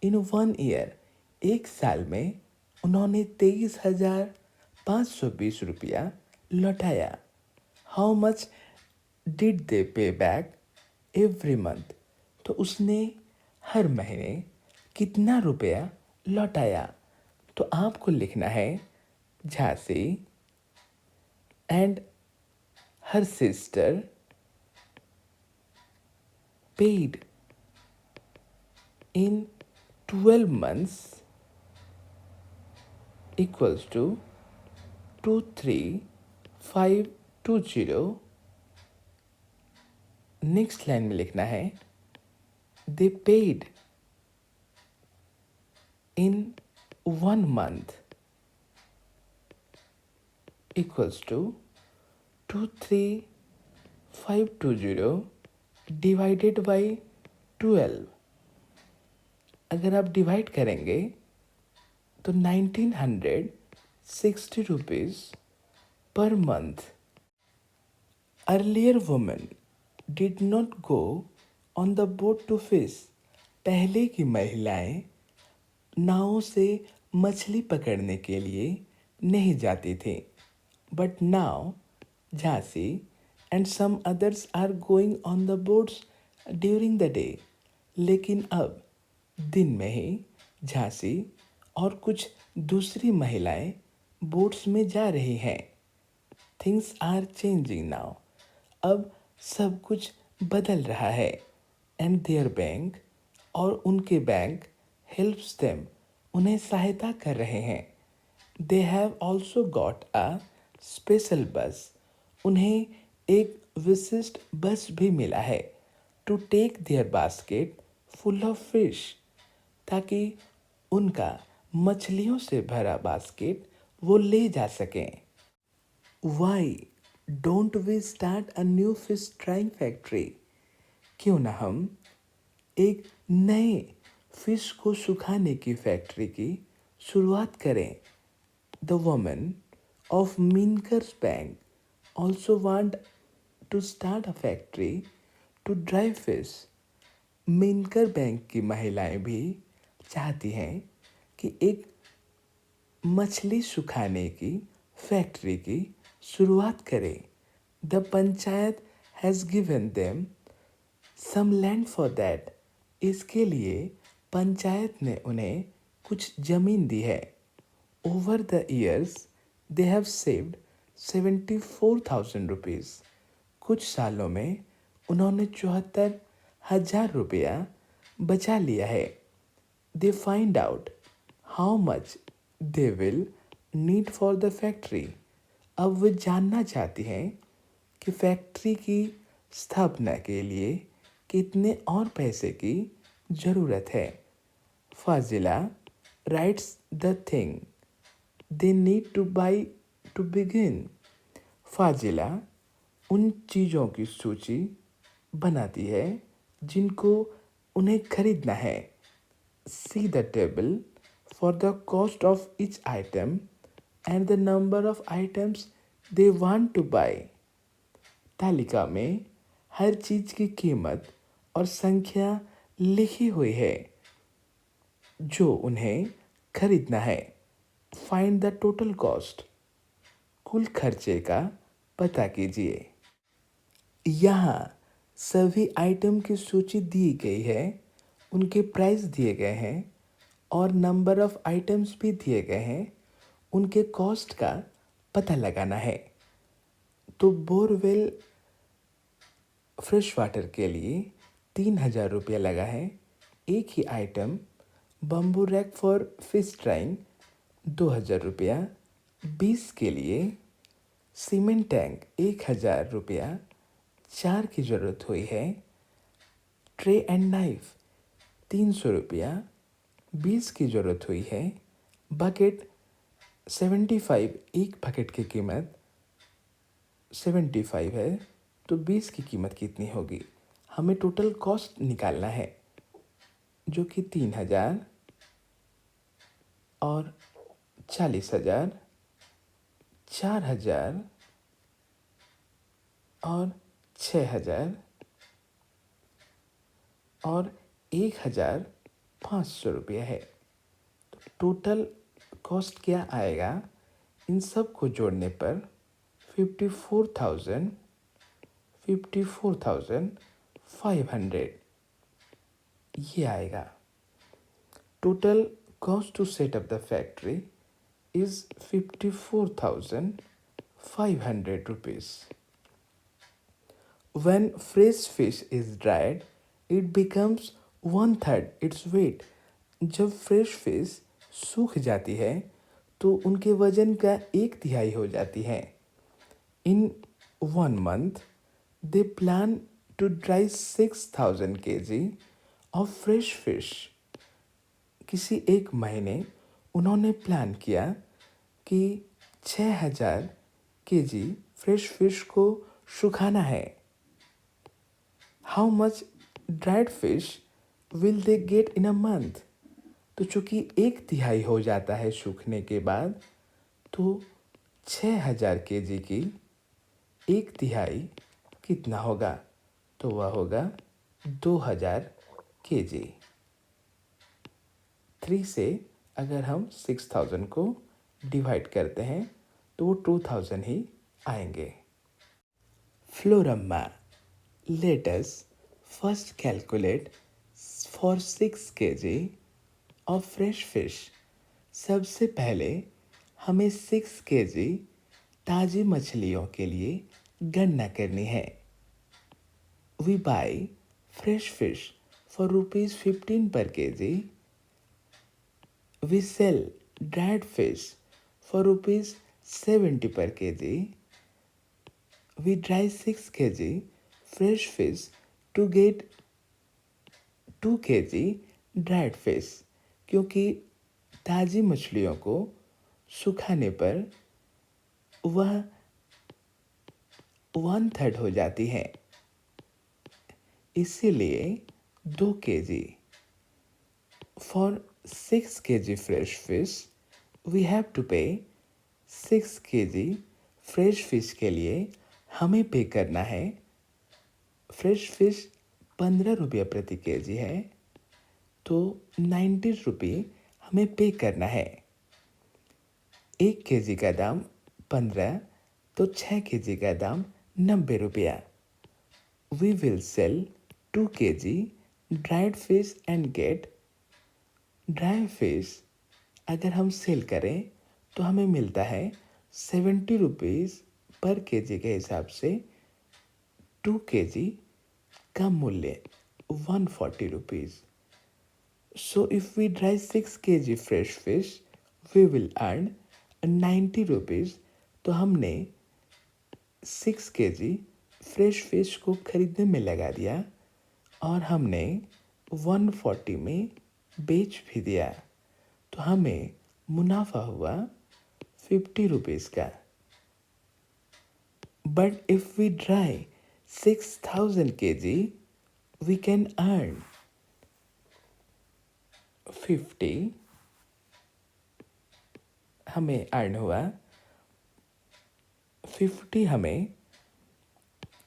in 1 year. एक साल में उन्होंने 23,520 रुपया लौटाया। हाउ मच डिड दे पे बैक एवरी मंथ? तो उसने हर महीने कितना रुपया लौटाया? तो आपको लिखना है Jhansi and her sister paid in 12 months equals to 23,520। Next line में लिखना है दे paid in 1 month equals to 23,520 divided by 12। अगर आप डिवाइड करेंगे तो 1,960 rupees per month. Earlier women did not go on the boat to fish. पहले की महिलाएं नावों से मछली पकड़ने के लिए नहीं जाती थी। But now Jhansi and some others are going on the boats during the day. लेकिन अब दिन में ही झांसी और कुछ दूसरी महिलाएं बोट्स में जा रही हैं। Things are changing now. अब सब कुछ बदल रहा है। एंड देयर बैंक, और उनके बैंक हेल्प्स देम, उन्हें सहायता कर रहे हैं। They have also got a special bus, उन्हें एक विशिष्ट बस भी मिला है। To take their basket full of fish, ताकि उनका मछलियों से भरा बास्केट वो ले जा सकें। Why don't we start a new fish drying factory? क्यों ना हम एक नए फिश को सुखाने की फैक्ट्री की शुरुआत करें। The women of Minkars bank also want to start a factory to dry fish. Minkar bank की महिलाएं भी चाहती हैं कि एक मछली सुखाने की फैक्ट्री की शुरुआत करें। The panchayat has given them some land for that. इसके लिए पंचायत ने उन्हें कुछ जमीन दी है। Over the years they have saved 74,000 rupees. कुछ सालों में उन्होंने 74,000 रुपया बचा लिया है। They find out how much they will need for the factory. अब वे जानना चाहती हैं कि फैक्ट्री की स्थापना के लिए कितने और पैसे की ज़रूरत है। Fazila writes the thing they need to buy to begin. Fazila उन चीज़ों की सूची बनाती है जिनको उन्हें खरीदना है। See the table for the cost of each item and the number of items they want to buy. तालिका में हर चीज की कीमत और संख्या लिखी हुई है जो उन्हें खरीदना है। Find the total cost. कुल खर्चे का पता कीजिए। यहाँ सभी आइटम की सूची दी गई है, उनके प्राइस दिए गए हैं और नंबर ऑफ आइटम्स भी दिए गए हैं। उनके कॉस्ट का पता लगाना है। तो बोरवेल फ्रेश वाटर के लिए 3,000 रुपया लगा है। एक ही item bamboo rack for fish drying 2,000 रुपया। 20 के लिए सीमेंट टैंक 1,000 रुपया 4 की ज़रूरत हुई है। ट्रे एंड नाइफ 300 रुपया 20 की ज़रूरत हुई है। बकेट 75, एक बकेट की कीमत 75 है, तो 20 की कीमत कितनी होगी? हमें टोटल कॉस्ट निकालना है जो कि 3,000 और 40,000, 4,000 और 6,000 और 1,500 रुपया है। तो टोटल कॉस्ट क्या आएगा? इन सब को जोड़ने पर 54,500 ये आएगा। Total cost to set up the factory is 54,500 rupees. When fresh fish is dried, it becomes 1/3 its weight. जब फ्रेश फिश सूख जाती है तो उनके वजन का 1/3 हो जाती है। In 1 month, they plan to dry 6,000 kg of fresh fish. किसी एक महीने उन्होंने प्लान किया कि 6,000 kg फ्रेश फिश को सुखाना है। How much dried fish will they get in a month? तो चूंकि 1/3 हो जाता है सूखने के बाद, तो 6,000 kg की 1/3 कितना होगा? तो वह होगा 2,000 kg। 3 से अगर हम 6,000 को डिवाइड करते हैं तो वो 2,000 ही आएंगे। फ्लोरम्मा, let us first calculate for 6 kg of fresh fish. सबसे पहले हमें 6 kg ताज़ी मछलियों के लिए गणना करनी है। We buy fresh fish for ₹15 per kg. We sell dried fish for ₹70 per kg. We dry 6 kg fresh fish to get 2 kg dried fish, क्योंकि ताज़ी मछलियों को सुखाने पर वह 1/3 हो जाती है, इसीलिए 2 kg। For 6 kg fresh fish, we have to pay 6 kg fresh fish के लिए हमें पे करना है। फ्रेश फिश 15 रुपये प्रति केजी है, तो 90 रुपये हमें पे करना है। 1 kg का दाम 15, तो 6 kg का दाम 90 रुपया। We will sell 2 kg dried fish and get dry fish. अगर हम सेल करें तो हमें मिलता है 70 रुपीज़ पर केजी के हिसाब से। 2 kg का मूल्य 140 rupees. So if we dry 6 kg fresh fish we will earn 90 rupees. तो हमने 6 kg फ्रेश फिश को खरीदने में लगा दिया और हमने 140 में बेच भी दिया, तो हमें मुनाफा हुआ 50 रुपीज़ का। But if we dry 6,000 kg we can earn 50 हमें अर्न हुआ। 50 हमें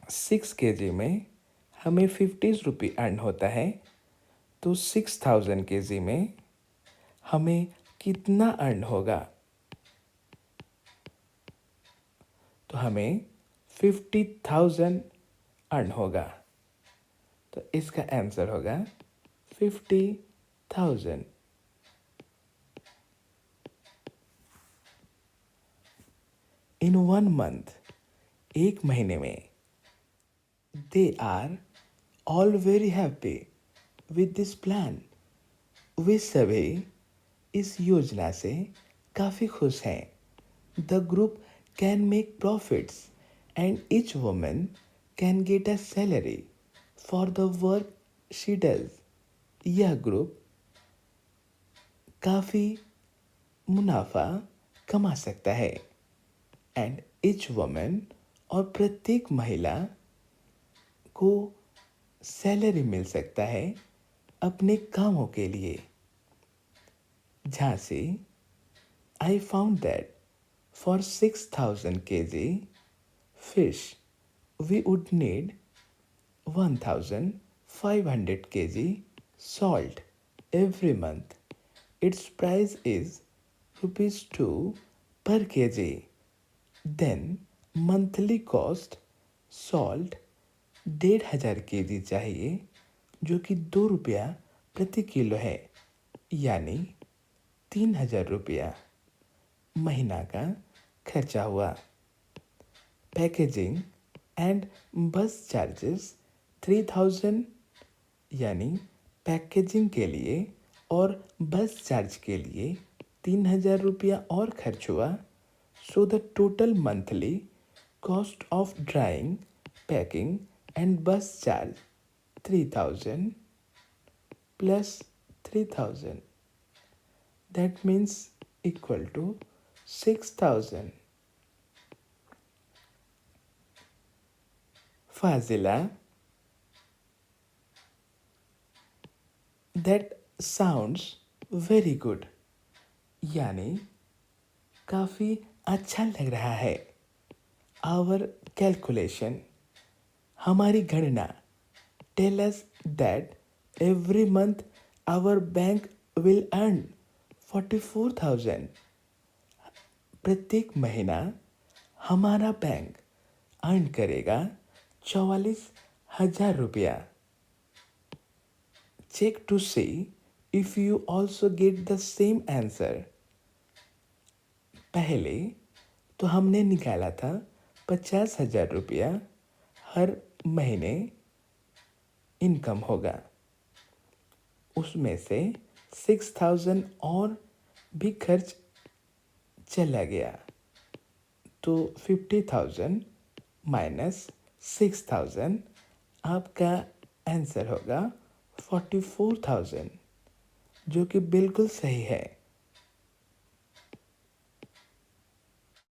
6 kg में हमें 50 रुपये अर्न होता है। तो 6000 kg में हमें कितना अर्न होगा? तो हमें 50,000 अर्न होगा। तो इसका आंसर होगा 50,000। इन 1 month, एक महीने में, they are all very happy with this plan. वे सभी इस योजना से काफ़ी खुश हैं। The group can make profits and each woman can get a salary for the work she does. यह ग्रुप काफ़ी मुनाफा कमा सकता है। एंड ईच वुमन, और प्रत्येक महिला को सैलरी मिल सकता है अपने कामों के लिए। Jhansi, I found that for 6000 kg fish, we would need 1500 kg salt every month. Its price is ₹2 per kg. Then monthly cost salt 1500 kg चाहिए, जो कि ₹2 प्रति किलो है, यानी 3000 रुपया महीना का खर्चा हुआ। पैकेजिंग एंड बस चार्जेस 3000, यानी पैकेजिंग के लिए और बस चार्ज के लिए 3000 रुपया और खर्च हुआ। So the total monthly cost of drawing, packing and बस charge 3000 plus 3000, that means equal to 6000. Fazila, that sounds very good, यानी काफ़ी अच्छा लग रहा है। Our calculation, हमारी गणना, tell us that every month our bank will earn 44,000। प्रत्येक महीना हमारा बैंक अर्न करेगा 44,000 रुपया। Check to see if you also get the same answer. पहले तो हमने निकाला था 50,000 रुपया हर महीने इनकम होगा, उसमें से 6000 और भी खर्च चला गया, तो 50,000 माइनस 6000, आपका आंसर होगा 44,000, जो कि बिल्कुल सही है।